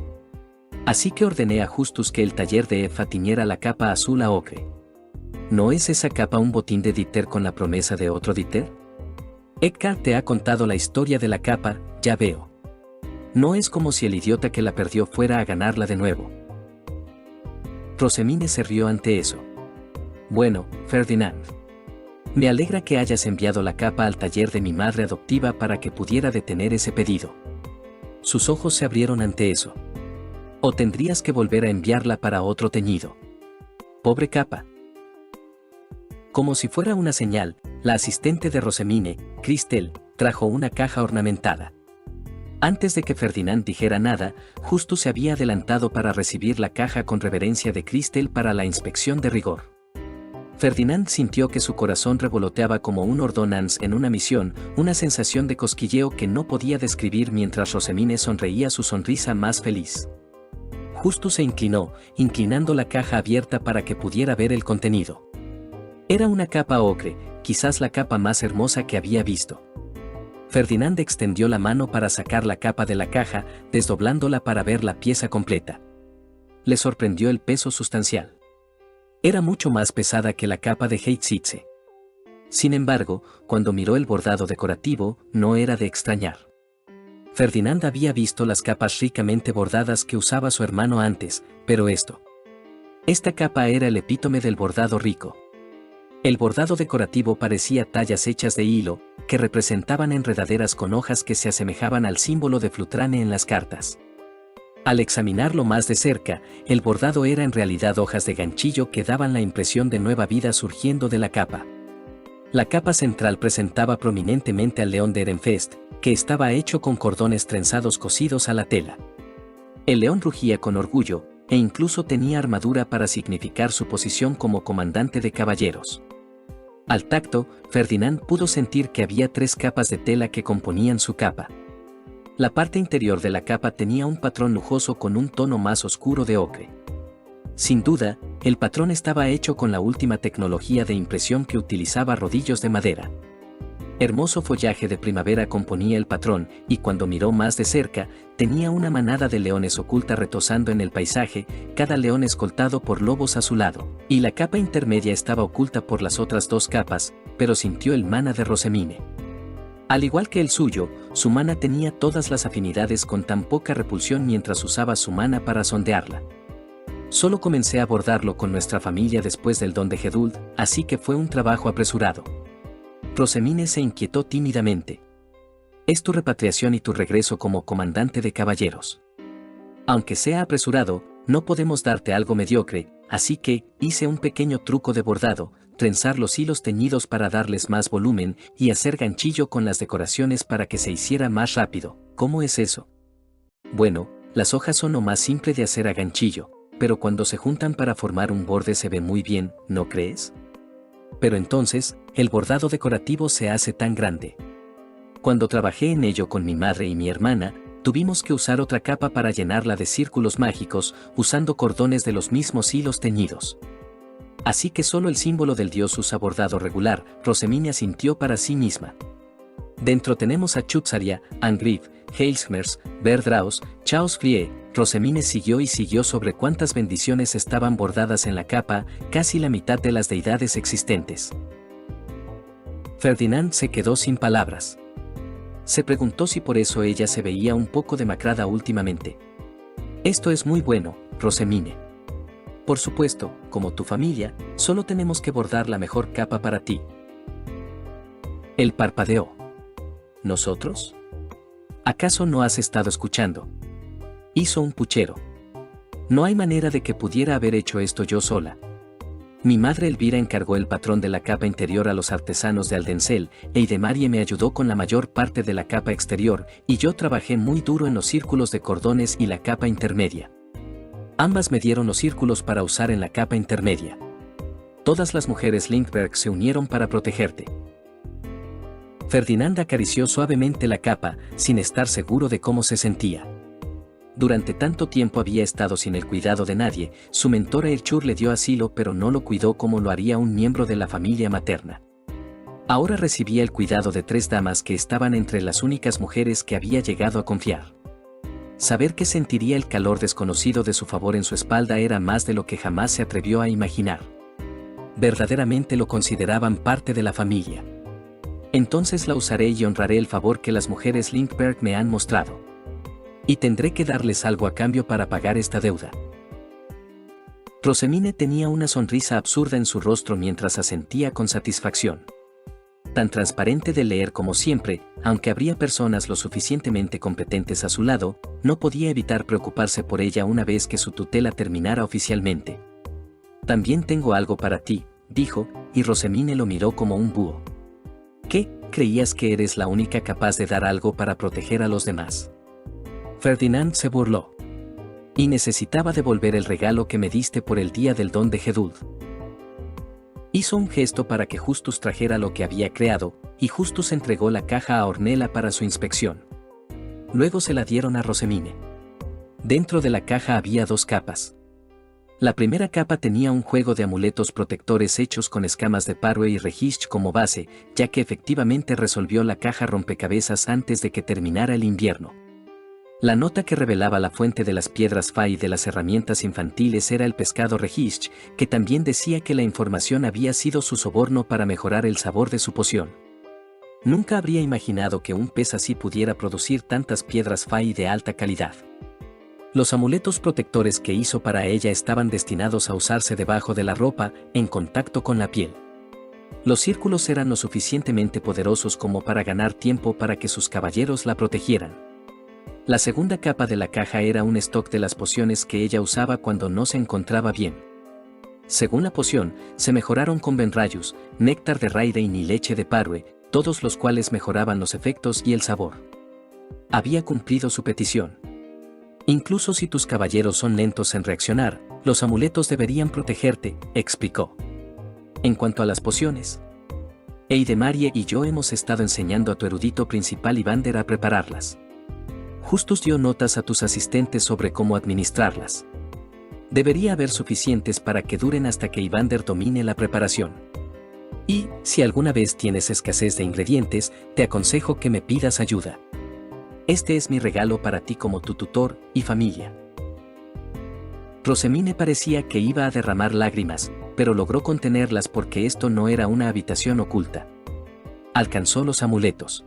Así que ordené a Justus que el taller de Effa tiñera la capa azul a ocre. ¿No es esa capa un botín de Dieter con la promesa de otro Dieter? Edgar te ha contado la historia de la capa, ya veo. No es como si el idiota que la perdió fuera a ganarla de nuevo. Rosemine se rió ante eso. Bueno, Ferdinand. Me alegra que hayas enviado la capa al taller de mi madre adoptiva para que pudiera detener ese pedido. Sus ojos se abrieron ante eso. O tendrías que volver a enviarla para otro teñido. Pobre capa. Como si fuera una señal, la asistente de Rosemine, Christel, trajo una caja ornamentada. Antes de que Ferdinand dijera nada, Justus se había adelantado para recibir la caja con reverencia de Christel para la inspección de rigor. Ferdinand sintió que su corazón revoloteaba como un ordonnance en una misión, una sensación de cosquilleo que no podía describir mientras Rosemine sonreía su sonrisa más feliz. Justus se inclinó, inclinando la caja abierta para que pudiera ver el contenido. Era una capa ocre, quizás la capa más hermosa que había visto. Ferdinand extendió la mano para sacar la capa de la caja, desdoblándola para ver la pieza completa. Le sorprendió el peso sustancial. Era mucho más pesada que la capa de Heitsitze. Sin embargo, cuando miró el bordado decorativo, no era de extrañar. Ferdinand había visto las capas ricamente bordadas que usaba su hermano antes, pero esta capa era el epítome del bordado rico. El bordado decorativo parecía tallas hechas de hilo, que representaban enredaderas con hojas que se asemejaban al símbolo de Flutrane en las cartas. Al examinarlo más de cerca, el bordado era en realidad hojas de ganchillo que daban la impresión de nueva vida surgiendo de la capa. La capa central presentaba prominentemente al león de Ehrenfest, que estaba hecho con cordones trenzados cosidos a la tela. El león rugía con orgullo, e incluso tenía armadura para significar su posición como comandante de caballeros. Al tacto, Ferdinand pudo sentir que había 3 capas de tela que componían su capa. La parte interior de la capa tenía un patrón lujoso con un tono más oscuro de ocre. Sin duda, el patrón estaba hecho con la última tecnología de impresión que utilizaba rodillos de madera. Hermoso follaje de primavera componía el patrón, y cuando miró más de cerca, tenía una manada de leones oculta retosando en el paisaje, cada león escoltado por lobos a su lado, y la capa intermedia estaba oculta por las otras 2 capas, pero sintió el mana de Rosemine. Al igual que el suyo, su mana tenía todas las afinidades con tan poca repulsión mientras usaba su mana para sondearla. Solo comencé a bordarlo con nuestra familia después del don de Geduld, así que fue un trabajo apresurado. Rosemine se inquietó tímidamente. Es tu repatriación y tu regreso como comandante de caballeros. Aunque sea apresurado, no podemos darte algo mediocre, así que hice un pequeño truco de bordado, trenzar los hilos teñidos para darles más volumen y hacer ganchillo con las decoraciones para que se hiciera más rápido. ¿Cómo es eso? Bueno, las hojas son lo más simple de hacer a ganchillo, pero cuando se juntan para formar un borde se ve muy bien, ¿no crees? Pero entonces, el bordado decorativo se hace tan grande. Cuando trabajé en ello con mi madre y mi hermana, tuvimos que usar otra capa para llenarla de círculos mágicos, usando cordones de los mismos hilos teñidos. Así que solo el símbolo del dios usa bordado regular, Rosemine asintió para sí misma. Dentro tenemos a Chutzaria, Angriff, Heilsmers, Verdraus, Chaos Frie. Rosemine siguió y siguió sobre cuántas bendiciones estaban bordadas en la capa, casi la mitad de las deidades existentes. Ferdinand se quedó sin palabras. Se preguntó si por eso ella se veía un poco demacrada últimamente. Esto es muy bueno, Rosemine. Por supuesto, como tu familia, solo tenemos que bordar la mejor capa para ti. Él parpadeó. ¿Nosotros? ¿Acaso no has estado escuchando? Hizo un puchero. No hay manera de que pudiera haber hecho esto yo sola. Mi madre Elvira encargó el patrón de la capa interior a los artesanos de Aldencel, e Idemarie me ayudó con la mayor parte de la capa exterior, y yo trabajé muy duro en los círculos de cordones y la capa intermedia. Ambas me dieron los círculos para usar en la capa intermedia. Todas las mujeres Lindbergh se unieron para protegerte. Ferdinand acarició suavemente la capa, sin estar seguro de cómo se sentía. Durante tanto tiempo había estado sin el cuidado de nadie, su mentora Erchur le dio asilo pero no lo cuidó como lo haría un miembro de la familia materna. Ahora recibía el cuidado de 3 damas que estaban entre las únicas mujeres que había llegado a confiar. Saber que sentiría el calor desconocido de su favor en su espalda era más de lo que jamás se atrevió a imaginar. Verdaderamente lo consideraban parte de la familia. Entonces la usaré y honraré el favor que las mujeres Lindbergh me han mostrado. Y tendré que darles algo a cambio para pagar esta deuda. Rosemine tenía una sonrisa absurda en su rostro mientras asentía con satisfacción. Tan transparente de leer como siempre, aunque habría personas lo suficientemente competentes a su lado, no podía evitar preocuparse por ella una vez que su tutela terminara oficialmente. «También tengo algo para ti», dijo, y Rosemine lo miró como un búho. «¿Qué? ¿Creías que eres la única capaz de dar algo para proteger a los demás?» Ferdinand se burló. «Y necesitaba devolver el regalo que me diste por el día del don de Geduld». Hizo un gesto para que Justus trajera lo que había creado, y Justus entregó la caja a Ornella para su inspección. Luego se la dieron a Rosemine. Dentro de la caja había 2 capas. La primera capa tenía un juego de amuletos protectores hechos con escamas de Parwe y Regish como base, ya que efectivamente resolvió la caja rompecabezas antes de que terminara el invierno. La nota que revelaba la fuente de las piedras Fa y de las herramientas infantiles era el pescado Regish, que también decía que la información había sido su soborno para mejorar el sabor de su poción. Nunca habría imaginado que un pez así pudiera producir tantas piedras Fa y de alta calidad. Los amuletos protectores que hizo para ella estaban destinados a usarse debajo de la ropa, en contacto con la piel. Los círculos eran lo suficientemente poderosos como para ganar tiempo para que sus caballeros la protegieran. La segunda capa de la caja era un stock de las pociones que ella usaba cuando no se encontraba bien. Según la poción, se mejoraron con Benrayus, néctar de Raidein y leche de Parwe, todos los cuales mejoraban los efectos y el sabor. Había cumplido su petición. Incluso si tus caballeros son lentos en reaccionar, los amuletos deberían protegerte, explicó. En cuanto a las pociones, Eidemarie y yo hemos estado enseñando a tu erudito principal Ivander a prepararlas. Justus dio notas a tus asistentes sobre cómo administrarlas. Debería haber suficientes para que duren hasta que Ivander domine la preparación. Y, si alguna vez tienes escasez de ingredientes, te aconsejo que me pidas ayuda. Este es mi regalo para ti como tu tutor y familia. Rosemine parecía que iba a derramar lágrimas, pero logró contenerlas porque esto no era una habitación oculta. Alcanzó los amuletos.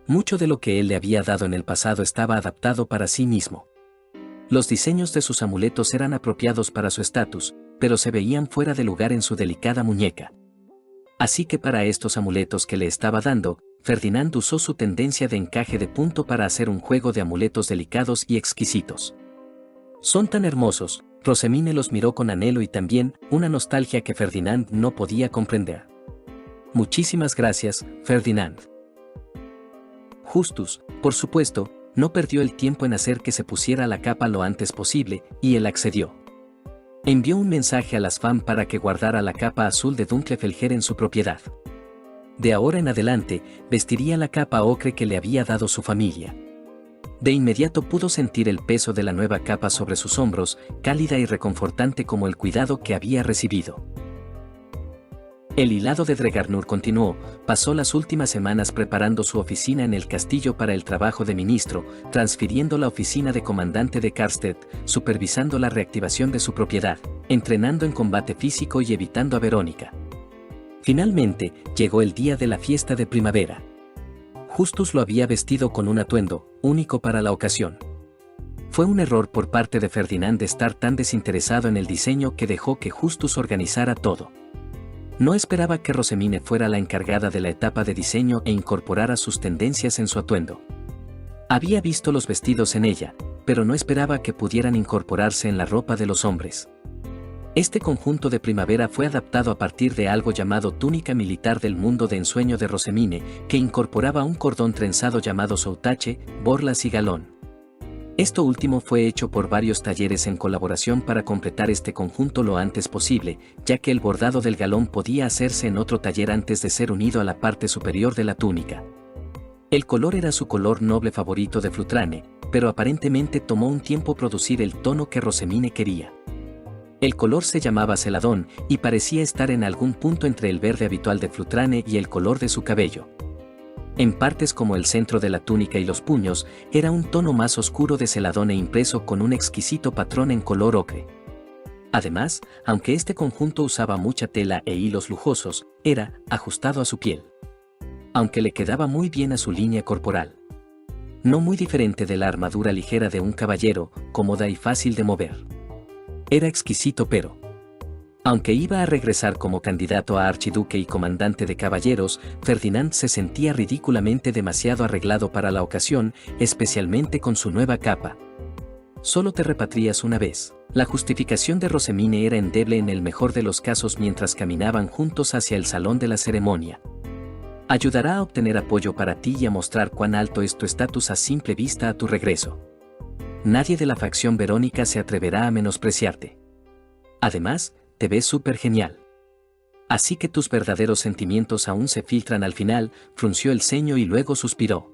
Mucho de lo que él le había dado en el pasado estaba adaptado para sí mismo. Los diseños de sus amuletos eran apropiados para su estatus, pero se veían fuera de lugar en su delicada muñeca. Así que para estos amuletos que le estaba dando, Ferdinand usó su tendencia de encaje de punto para hacer un juego de amuletos delicados y exquisitos. Son tan hermosos, Rosemine los miró con anhelo y también una nostalgia que Ferdinand no podía comprender. Muchísimas gracias, Ferdinand. Justus, por supuesto, no perdió el tiempo en hacer que se pusiera la capa lo antes posible, y él accedió. Envió un mensaje a las Fam para que guardara la capa azul de Dunklefelger en su propiedad. De ahora en adelante, vestiría la capa ocre que le había dado su familia. De inmediato pudo sentir el peso de la nueva capa sobre sus hombros, cálida y reconfortante como el cuidado que había recibido. El hilado de Dregarnur continuó, pasó las últimas semanas preparando su oficina en el castillo para el trabajo de ministro, transfiriendo la oficina de comandante de Karstedt, supervisando la reactivación de su propiedad, entrenando en combate físico y evitando a Verónica. Finalmente, llegó el día de la fiesta de primavera. Justus lo había vestido con un atuendo, único para la ocasión. Fue un error por parte de Ferdinand estar tan desinteresado en el diseño que dejó que Justus organizara todo. No esperaba que Rosemine fuera la encargada de la etapa de diseño e incorporara sus tendencias en su atuendo. Había visto los vestidos en ella, pero no esperaba que pudieran incorporarse en la ropa de los hombres. Este conjunto de primavera fue adaptado a partir de algo llamado túnica militar del mundo de ensueño de Rosemine, que incorporaba un cordón trenzado llamado soutache, borlas y galón. Esto último fue hecho por varios talleres en colaboración para completar este conjunto lo antes posible, ya que el bordado del galón podía hacerse en otro taller antes de ser unido a la parte superior de la túnica. El color era su color noble favorito de Flutrane, pero aparentemente tomó un tiempo producir el tono que Rosemine quería. El color se llamaba celadón y parecía estar en algún punto entre el verde habitual de Flutrane y el color de su cabello. En partes como el centro de la túnica y los puños, era un tono más oscuro de celadón e impreso con un exquisito patrón en color ocre. Además, aunque este conjunto usaba mucha tela e hilos lujosos, era ajustado a su piel. Aunque le quedaba muy bien a su línea corporal. No muy diferente de la armadura ligera de un caballero, cómoda y fácil de mover. Era exquisito pero, aunque iba a regresar como candidato a archiduque y comandante de caballeros, Ferdinand se sentía ridículamente demasiado arreglado para la ocasión, especialmente con su nueva capa. Solo te repatrias una vez. La justificación de Rosemine era endeble en el mejor de los casos mientras caminaban juntos hacia el salón de la ceremonia. Ayudará a obtener apoyo para ti y a mostrar cuán alto es tu estatus a simple vista a tu regreso. Nadie de la facción Verónica se atreverá a menospreciarte. Además, te ves súper genial. Así que tus verdaderos sentimientos aún se filtran al final, frunció el ceño y luego suspiró.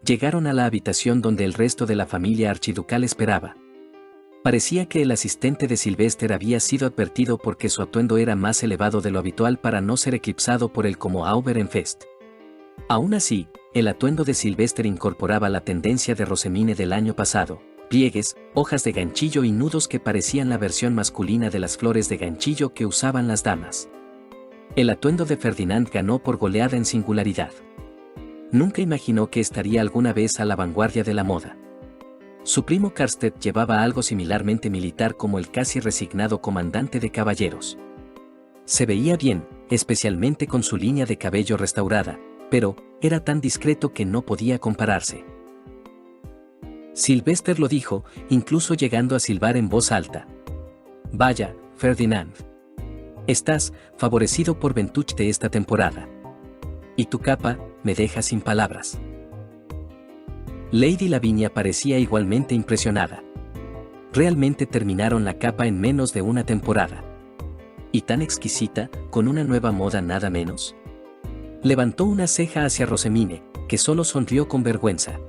Llegaron a la habitación donde el resto de la familia archiducal esperaba. Parecía que el asistente de Sylvester había sido advertido porque su atuendo era más elevado de lo habitual para no ser eclipsado por el como Auberenfest. Aún así, el atuendo de Sylvester incorporaba la tendencia de Rosemine del año pasado, pliegues, hojas de ganchillo y nudos que parecían la versión masculina de las flores de ganchillo que usaban las damas. El atuendo de Ferdinand ganó por goleada en singularidad. Nunca imaginó que estaría alguna vez a la vanguardia de la moda. Su primo Karstedt llevaba algo similarmente militar como el casi resignado comandante de caballeros. Se veía bien, especialmente con su línea de cabello restaurada, pero era tan discreto que no podía compararse. Sylvester lo dijo, incluso llegando a silbar en voz alta. Vaya, Ferdinand. Estás favorecido por Ventuchte esta temporada. Y tu capa me deja sin palabras. Lady Lavinia parecía igualmente impresionada. Realmente terminaron la capa en menos de una temporada. Y tan exquisita, con una nueva moda nada menos. Levantó una ceja hacia Rosemine, que solo sonrió con vergüenza.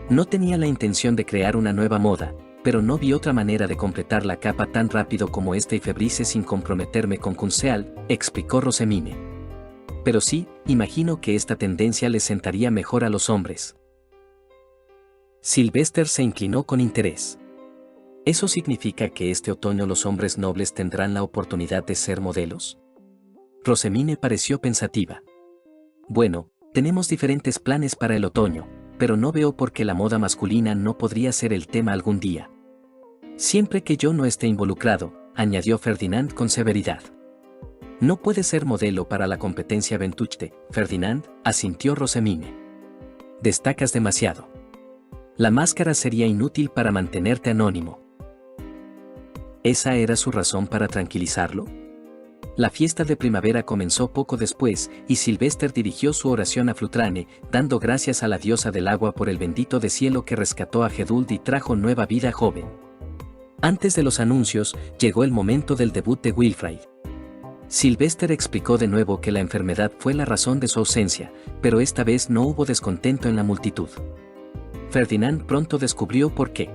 No tenía la intención de crear una nueva moda, pero no vi otra manera de completar la capa tan rápido como esta y febrice sin comprometerme con Kunceal, explicó Rosemine. Pero sí, imagino que esta tendencia les sentaría mejor a los hombres. Sylvester se inclinó con interés. ¿Eso significa que este otoño los hombres nobles tendrán la oportunidad de ser modelos? Rosemine pareció pensativa. Bueno, tenemos diferentes planes para el otoño, pero no veo por qué la moda masculina no podría ser el tema algún día. Siempre que yo no esté involucrado, añadió Ferdinand con severidad. No puede ser modelo para la competencia Ventuchte, Ferdinand, asintió Rosemine. Destacas demasiado. La máscara sería inútil para mantenerte anónimo. ¿Esa era su razón para tranquilizarlo? La fiesta de primavera comenzó poco después, y Sylvester dirigió su oración a Flutrane, dando gracias a la diosa del agua por el bendito de cielo que rescató a Geduld y trajo nueva vida joven. Antes de los anuncios, llegó el momento del debut de Wilfrid. Sylvester explicó de nuevo que la enfermedad fue la razón de su ausencia, pero esta vez no hubo descontento en la multitud. Ferdinand pronto descubrió por qué.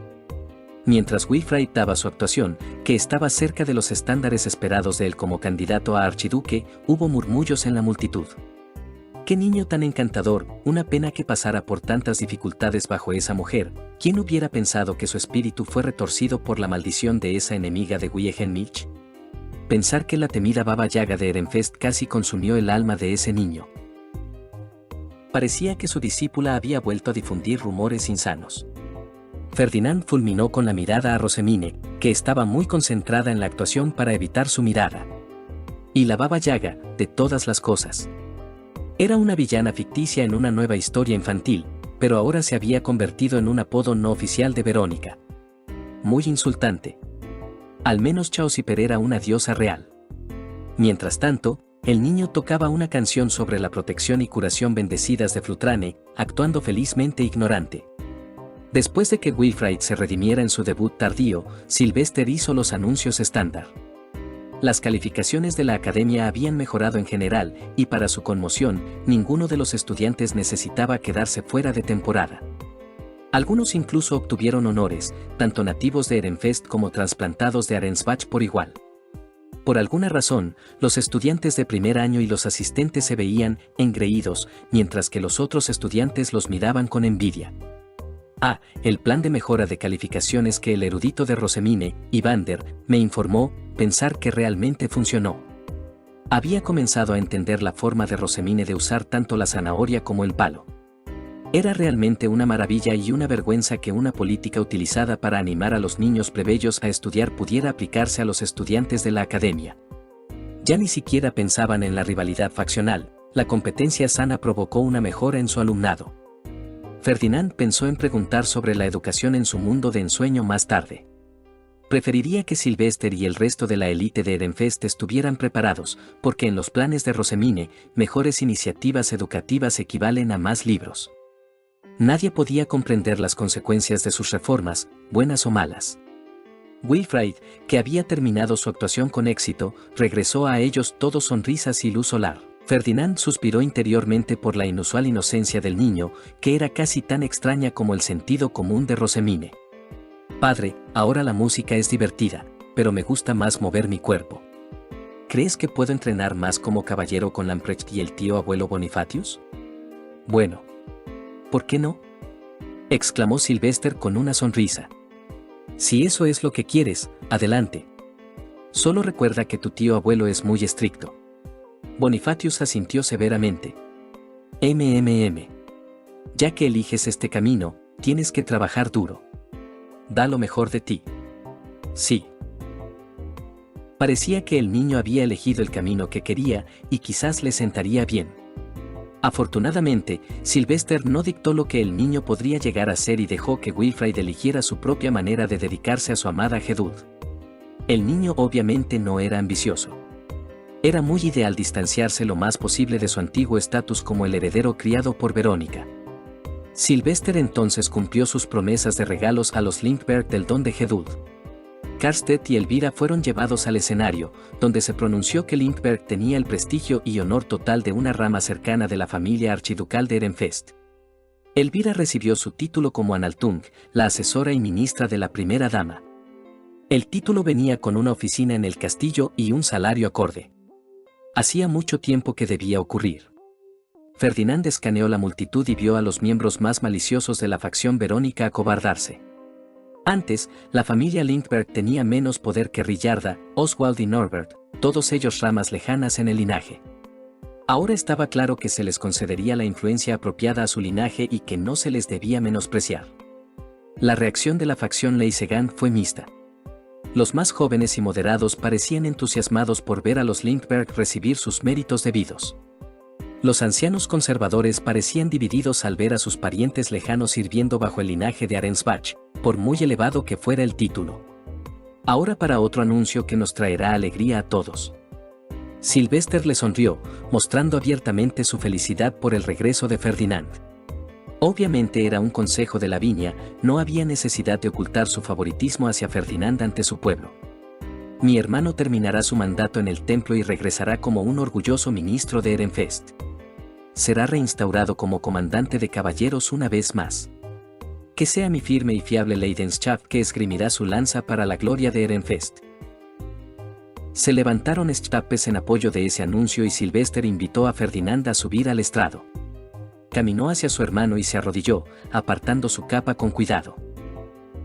Mientras Wilfrid daba su actuación, que estaba cerca de los estándares esperados de él como candidato a archiduque, hubo murmullos en la multitud. ¡Qué niño tan encantador! Una pena que pasara por tantas dificultades bajo esa mujer. ¿Quién hubiera pensado que su espíritu fue retorcido por la maldición de esa enemiga de Wilhelmich? Pensar que la temida Baba Yaga de Ehrenfest casi consumió el alma de ese niño. Parecía que su discípula había vuelto a difundir rumores insanos. Ferdinand fulminó con la mirada a Rosemine, que estaba muy concentrada en la actuación para evitar su mirada. Y la Baba Yaga, de todas las cosas. Era una villana ficticia en una nueva historia infantil, pero ahora se había convertido en un apodo no oficial de Verónica. Muy insultante. Al menos Chauciper era una diosa real. Mientras tanto, el niño tocaba una canción sobre la protección y curación bendecidas de Flutrane, actuando felizmente ignorante. Después de que Wilfrid se redimiera en su debut tardío, Sylvester hizo los anuncios estándar. Las calificaciones de la academia habían mejorado en general, y para su conmoción, ninguno de los estudiantes necesitaba quedarse fuera de temporada. Algunos incluso obtuvieron honores, tanto nativos de Ehrenfest como trasplantados de Arensbach por igual. Por alguna razón, los estudiantes de primer año y los asistentes se veían engreídos, mientras que los otros estudiantes los miraban con envidia. El plan de mejora de calificaciones que el erudito de Rosemine, Ivander, me informó, pensar que realmente funcionó. Había comenzado a entender la forma de Rosemine de usar tanto la zanahoria como el palo. Era realmente una maravilla y una vergüenza que una política utilizada para animar a los niños plebeyos a estudiar pudiera aplicarse a los estudiantes de la academia. Ya ni siquiera pensaban en la rivalidad faccional, la competencia sana provocó una mejora en su alumnado. Ferdinand pensó en preguntar sobre la educación en su mundo de ensueño más tarde. Preferiría que Sylvester y el resto de la élite de Ehrenfest estuvieran preparados, porque en los planes de Rosemine, mejores iniciativas educativas equivalen a más libros. Nadie podía comprender las consecuencias de sus reformas, buenas o malas. Wilfrid, que había terminado su actuación con éxito, regresó a ellos todo sonrisas y luz solar. Ferdinand suspiró interiormente por la inusual inocencia del niño, que era casi tan extraña como el sentido común de Rosemine. Padre, ahora la música es divertida, pero me gusta más mover mi cuerpo. ¿Crees que puedo entrenar más como caballero con Lamprecht y el tío abuelo Bonifatius? Bueno. ¿Por qué no? Exclamó Sylvester con una sonrisa. Si eso es lo que quieres, adelante. Solo recuerda que tu tío abuelo es muy estricto. Bonifatius asintió severamente. Ya que eliges este camino, tienes que trabajar duro. Da lo mejor de ti. Sí. Parecía que el niño había elegido el camino que quería y quizás le sentaría bien. Afortunadamente, Sylvester no dictó lo que el niño podría llegar a ser y dejó que Wilfrid eligiera su propia manera de dedicarse a su amada Gedud. El niño obviamente no era ambicioso. Era muy ideal distanciarse lo más posible de su antiguo estatus como el heredero criado por Verónica. Sylvester entonces cumplió sus promesas de regalos a los Lindbergh del don de Gedud. Karstedt y Elvira fueron llevados al escenario, donde se pronunció que Lindbergh tenía el prestigio y honor total de una rama cercana de la familia archiducal de Ehrenfest. Elvira recibió su título como Analtung, la asesora y ministra de la primera dama. El título venía con una oficina en el castillo y un salario acorde. Hacía mucho tiempo que debía ocurrir. Ferdinand escaneó la multitud y vio a los miembros más maliciosos de la facción Verónica acobardarse. Antes, la familia Lindbergh tenía menos poder que Rillarda, Oswald y Norbert, todos ellos ramas lejanas en el linaje. Ahora estaba claro que se les concedería la influencia apropiada a su linaje y que no se les debía menospreciar. La reacción de la facción Leisegan fue mixta. Los más jóvenes y moderados parecían entusiasmados por ver a los Lindbergh recibir sus méritos debidos. Los ancianos conservadores parecían divididos al ver a sus parientes lejanos sirviendo bajo el linaje de Arensbach, por muy elevado que fuera el título. Ahora para otro anuncio que nos traerá alegría a todos. Sylvester le sonrió, mostrando abiertamente su felicidad por el regreso de Ferdinand. Obviamente era un consejo de la viña, no había necesidad de ocultar su favoritismo hacia Ferdinand ante su pueblo. Mi hermano terminará su mandato en el templo y regresará como un orgulloso ministro de Ehrenfest. Será reinstaurado como comandante de caballeros una vez más. Que sea mi firme y fiable Leidenschaft que esgrimirá su lanza para la gloria de Ehrenfest. Se levantaron estapes en apoyo de ese anuncio y Sylvester invitó a Ferdinand a subir al estrado. Caminó hacia su hermano y se arrodilló, apartando su capa con cuidado.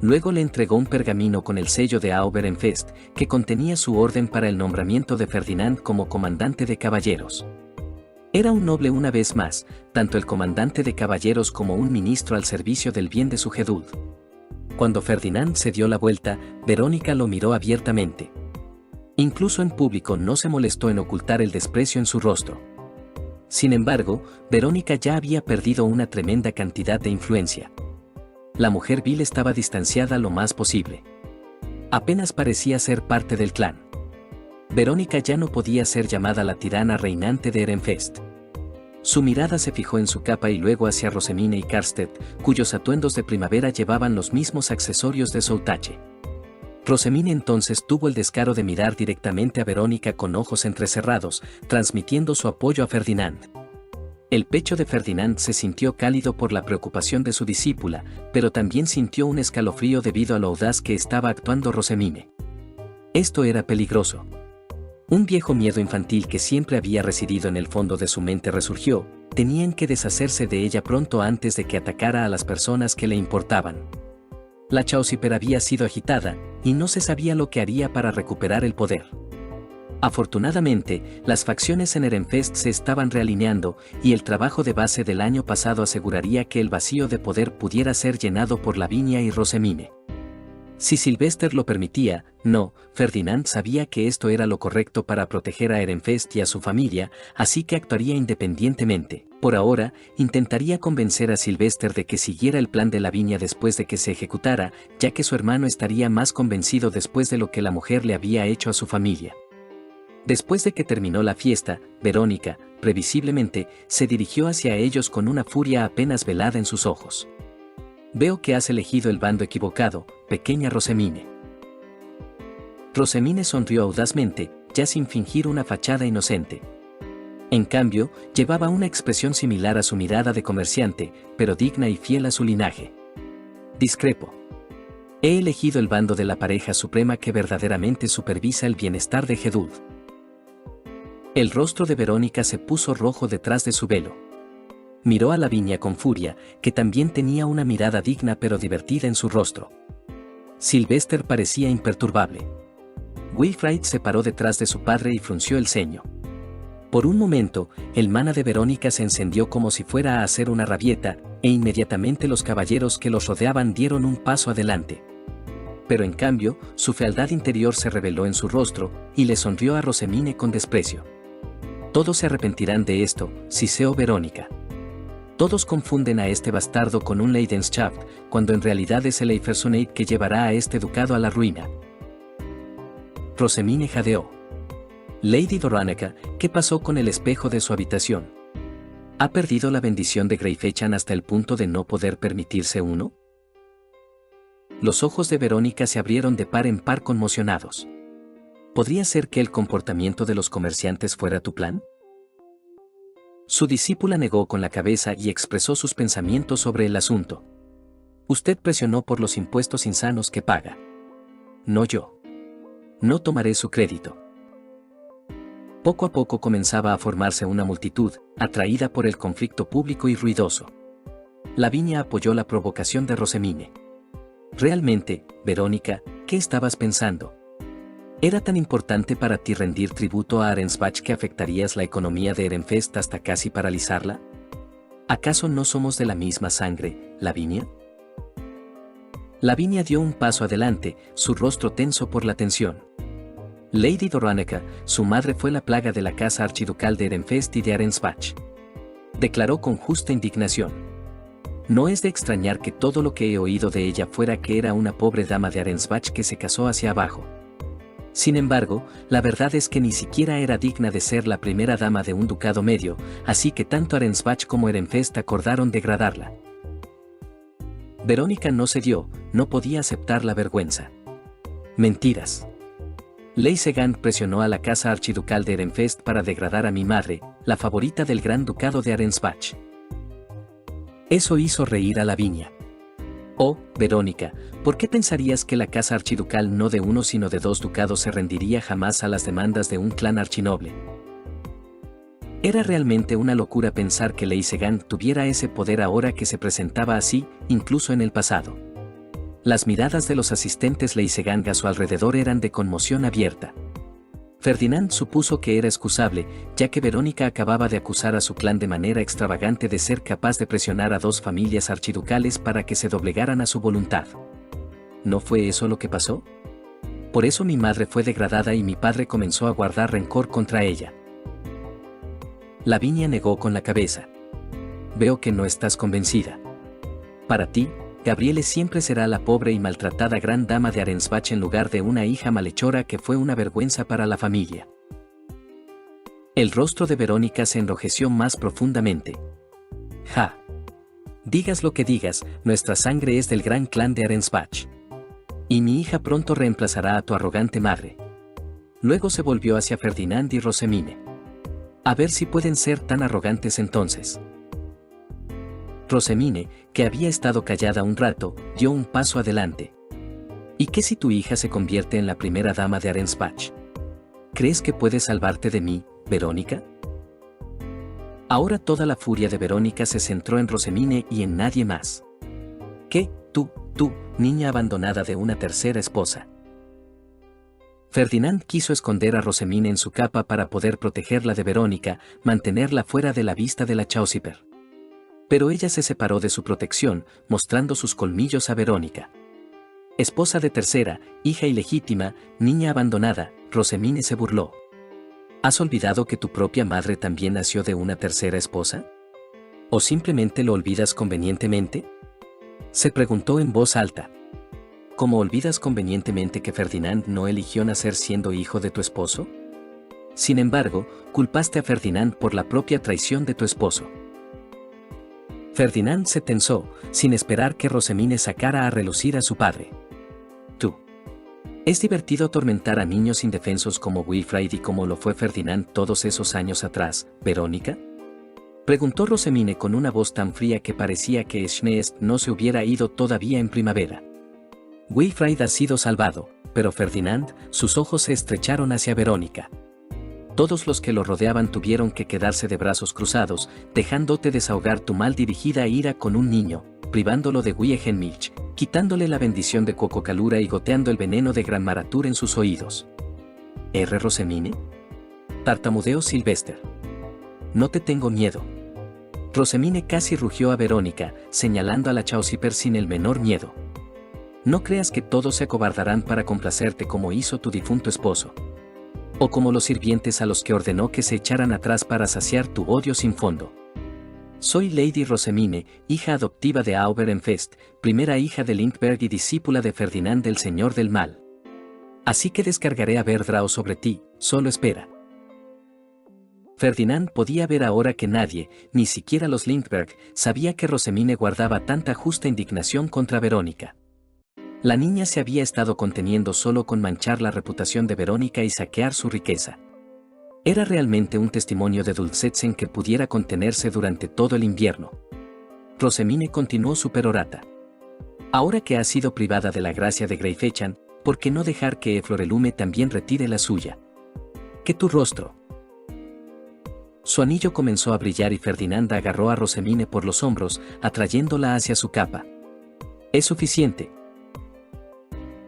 Luego le entregó un pergamino con el sello de Ehrenfest, que contenía su orden para el nombramiento de Ferdinand como comandante de caballeros. Era un noble una vez más, tanto el comandante de caballeros como un ministro al servicio del bien de su Gedud. Cuando Ferdinand se dio la vuelta, Verónica lo miró abiertamente. Incluso en público no se molestó en ocultar el desprecio en su rostro. Sin embargo, Verónica ya había perdido una tremenda cantidad de influencia. La mujer vil estaba distanciada lo más posible. Apenas parecía ser parte del clan. Verónica ya no podía ser llamada la tirana reinante de Ehrenfest. Su mirada se fijó en su capa y luego hacia Rosemine y Karstedt, cuyos atuendos de primavera llevaban los mismos accesorios de Soutache. Rosemine entonces tuvo el descaro de mirar directamente a Verónica con ojos entrecerrados, transmitiendo su apoyo a Ferdinand. El pecho de Ferdinand se sintió cálido por la preocupación de su discípula, pero también sintió un escalofrío debido a lo audaz que estaba actuando Rosemine. Esto era peligroso. Un viejo miedo infantil que siempre había residido en el fondo de su mente resurgió. Tenían que deshacerse de ella pronto antes de que atacara a las personas que le importaban. La Chauciper había sido agitada, y no se sabía lo que haría para recuperar el poder. Afortunadamente, las facciones en Ehrenfest se estaban realineando, y el trabajo de base del año pasado aseguraría que el vacío de poder pudiera ser llenado por Lavinia y Rosemine. Si Sylvester lo permitía, no, Ferdinand sabía que esto era lo correcto para proteger a Ehrenfest y a su familia, así que actuaría independientemente. Por ahora, intentaría convencer a Sylvester de que siguiera el plan de Lavinia después de que se ejecutara, ya que su hermano estaría más convencido después de lo que la mujer le había hecho a su familia. Después de que terminó la fiesta, Verónica, previsiblemente, se dirigió hacia ellos con una furia apenas velada en sus ojos. Veo que has elegido el bando equivocado, pequeña Rosemine. Rosemine sonrió audazmente, ya sin fingir una fachada inocente. En cambio, llevaba una expresión similar a su mirada de comerciante, pero digna y fiel a su linaje. Discrepo. He elegido el bando de la pareja suprema que verdaderamente supervisa el bienestar de Gedud. El rostro de Verónica se puso rojo detrás de su velo. Miró a Lavinia con furia, que también tenía una mirada digna pero divertida en su rostro. Sylvester parecía imperturbable. Wilfrid se paró detrás de su padre y frunció el ceño. Por un momento, el mana de Verónica se encendió como si fuera a hacer una rabieta, e inmediatamente los caballeros que los rodeaban dieron un paso adelante. Pero en cambio, su fealdad interior se reveló en su rostro, y le sonrió a Rosemine con desprecio. Todos se arrepentirán de esto, siseó Verónica. Todos confunden a este bastardo con un Leidenschaft, cuando en realidad es el Eifersonate que llevará a este ducado a la ruina. Rosemine jadeó. Lady Veronica, ¿qué pasó con el espejo de su habitación? ¿Ha perdido la bendición de Greifechan hasta el punto de no poder permitirse uno? Los ojos de Verónica se abrieron de par en par conmocionados. ¿Podría ser que el comportamiento de los comerciantes fuera tu plan? Su discípula negó con la cabeza y expresó sus pensamientos sobre el asunto. Usted presionó por los impuestos insanos que paga. No yo. No tomaré su crédito. Poco a poco comenzaba a formarse una multitud, atraída por el conflicto público y ruidoso. Lavinia apoyó la provocación de Rosemine. Realmente, Verónica, ¿qué estabas pensando? ¿Era tan importante para ti rendir tributo a Arensbach que afectarías la economía de Ehrenfest hasta casi paralizarla? ¿Acaso no somos de la misma sangre, Lavinia? Lavinia dio un paso adelante, su rostro tenso por la tensión. Lady Veronica, su madre fue la plaga de la casa archiducal de Ehrenfest y de Arensbach. Declaró con justa indignación. No es de extrañar que todo lo que he oído de ella fuera que era una pobre dama de Arensbach que se casó hacia abajo. Sin embargo, la verdad es que ni siquiera era digna de ser la primera dama de un ducado medio, así que tanto Arensbach como Ehrenfest acordaron degradarla. Verónica no cedió, no podía aceptar la vergüenza. Mentiras. Leysegand presionó a la casa archiducal de Ehrenfest para degradar a mi madre, la favorita del gran ducado de Arensbach. Eso hizo reír a Lavinia. Oh, Verónica, ¿por qué pensarías que la casa archiducal no de uno sino de dos ducados se rendiría jamás a las demandas de un clan archinoble? Era realmente una locura pensar que Leysegand tuviera ese poder ahora que se presentaba así, incluso en el pasado. Las miradas de los asistentes Leysegand a su alrededor eran de conmoción abierta. Ferdinand supuso que era excusable, ya que Verónica acababa de acusar a su clan de manera extravagante de ser capaz de presionar a dos familias archiducales para que se doblegaran a su voluntad. ¿No fue eso lo que pasó? Por eso mi madre fue degradada y mi padre comenzó a guardar rencor contra ella. Lavinia negó con la cabeza. Veo que no estás convencida. Para ti, Gabriele siempre será la pobre y maltratada gran dama de Arensbach en lugar de una hija malhechora que fue una vergüenza para la familia. El rostro de Verónica se enrojeció más profundamente. Ja. Digas lo que digas, nuestra sangre es del gran clan de Arensbach. Y mi hija pronto reemplazará a tu arrogante madre. Luego se volvió hacia Ferdinand y Rosemine. A ver si pueden ser tan arrogantes entonces. Rosemine, que había estado callada un rato, dio un paso adelante. ¿Y qué si tu hija se convierte en la primera dama de Arensbach? ¿Crees que puedes salvarte de mí, Verónica? Ahora toda la furia de Verónica se centró en Rosemine y en nadie más. ¿Qué? Tú, niña abandonada de una tercera esposa. Ferdinand quiso esconder a Rosemine en su capa para poder protegerla de Verónica, mantenerla fuera de la vista de la Chauciper. Pero ella se separó de su protección, mostrando sus colmillos a Verónica. Esposa de tercera, hija ilegítima, niña abandonada, Rosemine se burló. ¿Has olvidado que tu propia madre también nació de una tercera esposa? ¿O simplemente lo olvidas convenientemente? Se preguntó en voz alta. ¿Cómo olvidas convenientemente que Ferdinand no eligió nacer siendo hijo de tu esposo? Sin embargo, culpaste a Ferdinand por la propia traición de tu esposo. Ferdinand se tensó, sin esperar que Rosemine sacara a relucir a su padre. Tú. ¿Es divertido atormentar a niños indefensos como Wilfrid y como lo fue Ferdinand todos esos años atrás, Verónica? Preguntó Rosemine con una voz tan fría que parecía que Schneest no se hubiera ido todavía en primavera. Wilfrid ha sido salvado, pero Ferdinand, sus ojos se estrecharon hacia Verónica. Todos los que lo rodeaban tuvieron que quedarse de brazos cruzados, dejándote desahogar tu mal dirigida ira con un niño, privándolo de Wiehenmilch, quitándole la bendición de Cococalura y goteando el veneno de Gran Maratur en sus oídos. ¿R. Rosemine? Tartamudeó Sylvester. No te tengo miedo. Rosemine casi rugió a Verónica, señalando a la Chauciper sin el menor miedo. No creas que todos se acobardarán para complacerte como hizo tu difunto esposo. O como los sirvientes a los que ordenó que se echaran atrás para saciar tu odio sin fondo. Soy Lady Rosemine, hija adoptiva de Auberenfest, primera hija de Lindbergh y discípula de Ferdinand el Señor del Mal. Así que descargaré a Verdrao sobre ti, solo espera. Ferdinand podía ver ahora que nadie, ni siquiera los Lindbergh, sabía que Rosemine guardaba tanta justa indignación contra Verónica. La niña se había estado conteniendo solo con manchar la reputación de Verónica y saquear su riqueza. Era realmente un testimonio de Dulcetzen que pudiera contenerse durante todo el invierno. Rosemine continuó su perorata. Ahora que ha sido privada de la gracia de Greifechan, ¿por qué no dejar que Florelume también retire la suya? Que tu rostro. Su anillo comenzó a brillar y Ferdinand agarró a Rosemine por los hombros, atrayéndola hacia su capa. Es suficiente.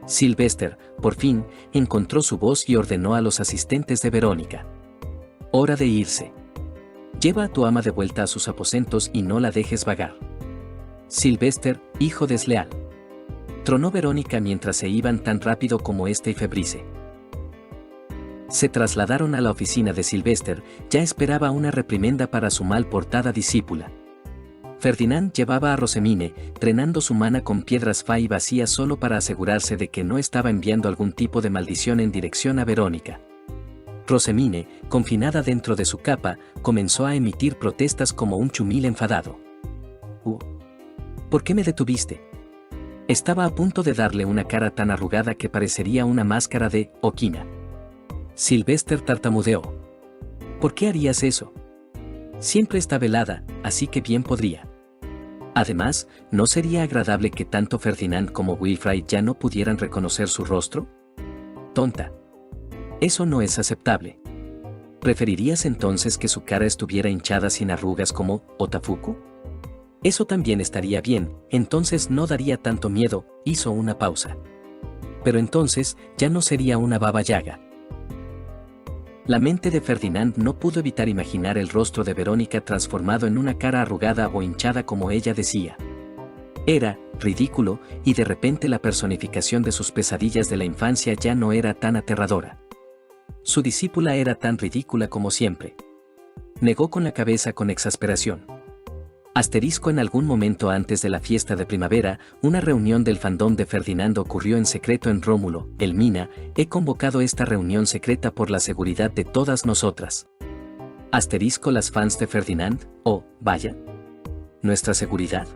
Sylvester, por fin, encontró su voz y ordenó a los asistentes de Verónica. Hora de irse. Lleva a tu ama de vuelta a sus aposentos y no la dejes vagar. Sylvester, hijo desleal. Tronó Verónica mientras se iban tan rápido como y Febrice. Se trasladaron a la oficina de Sylvester, ya esperaba una reprimenda para su mal portada discípula. Ferdinand llevaba a Rosemine, drenando su mana con piedras Fai vacías solo para asegurarse de que no estaba enviando algún tipo de maldición en dirección a Verónica. Rosemine, confinada dentro de su capa, comenzó a emitir protestas como un chumil enfadado. ¿Por qué me detuviste? Estaba a punto de darle una cara tan arrugada que parecería una máscara de Oquina. Sylvester tartamudeó. ¿Por qué harías eso? Siempre está velada, así que bien podría. Además, ¿no sería agradable que tanto Ferdinand como Wilfrid ya no pudieran reconocer su rostro? Tonta. Eso no es aceptable. ¿Preferirías entonces que su cara estuviera hinchada sin arrugas como Otafuku? Eso también estaría bien, entonces no daría tanto miedo, hizo una pausa. Pero entonces, ya no sería una baba yaga. La mente de Ferdinand no pudo evitar imaginar el rostro de Verónica transformado en una cara arrugada o hinchada como ella decía. Era ridículo, y de repente la personificación de sus pesadillas de la infancia ya no era tan aterradora. Su discípula era tan ridícula como siempre. Negó con la cabeza con exasperación. En algún momento antes de la fiesta de primavera, una reunión del fandom de Ferdinand ocurrió en secreto en Rómulo, Elmina, he convocado esta reunión secreta por la seguridad de todas nosotras. Las fans de Ferdinand, vaya. ¿Nuestra seguridad?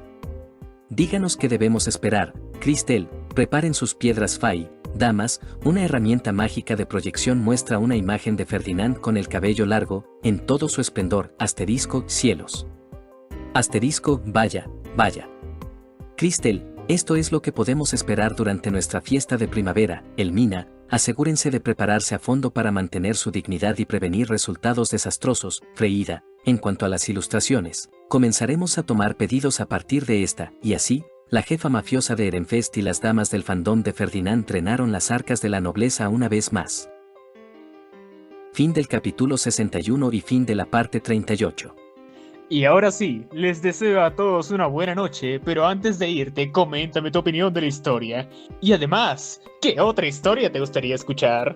Díganos qué debemos esperar, Cristel, preparen sus piedras Fai, Damas, una herramienta mágica de proyección muestra una imagen de Ferdinand con el cabello largo, en todo su esplendor, cielos. Vaya, vaya. Cristel, esto es lo que podemos esperar durante nuestra fiesta de primavera, Elmina, asegúrense de prepararse a fondo para mantener su dignidad y prevenir resultados desastrosos, Freída. En cuanto a las ilustraciones, comenzaremos a tomar pedidos a partir de esta, y así, la jefa mafiosa de Ehrenfest y las damas del fandom de Ferdinand drenaron las arcas de la nobleza una vez más. Fin del capítulo 61 y fin de la parte 38. Y ahora sí, les deseo a todos una buena noche, pero antes de irte, coméntame tu opinión de la historia. Y además, ¿qué otra historia te gustaría escuchar?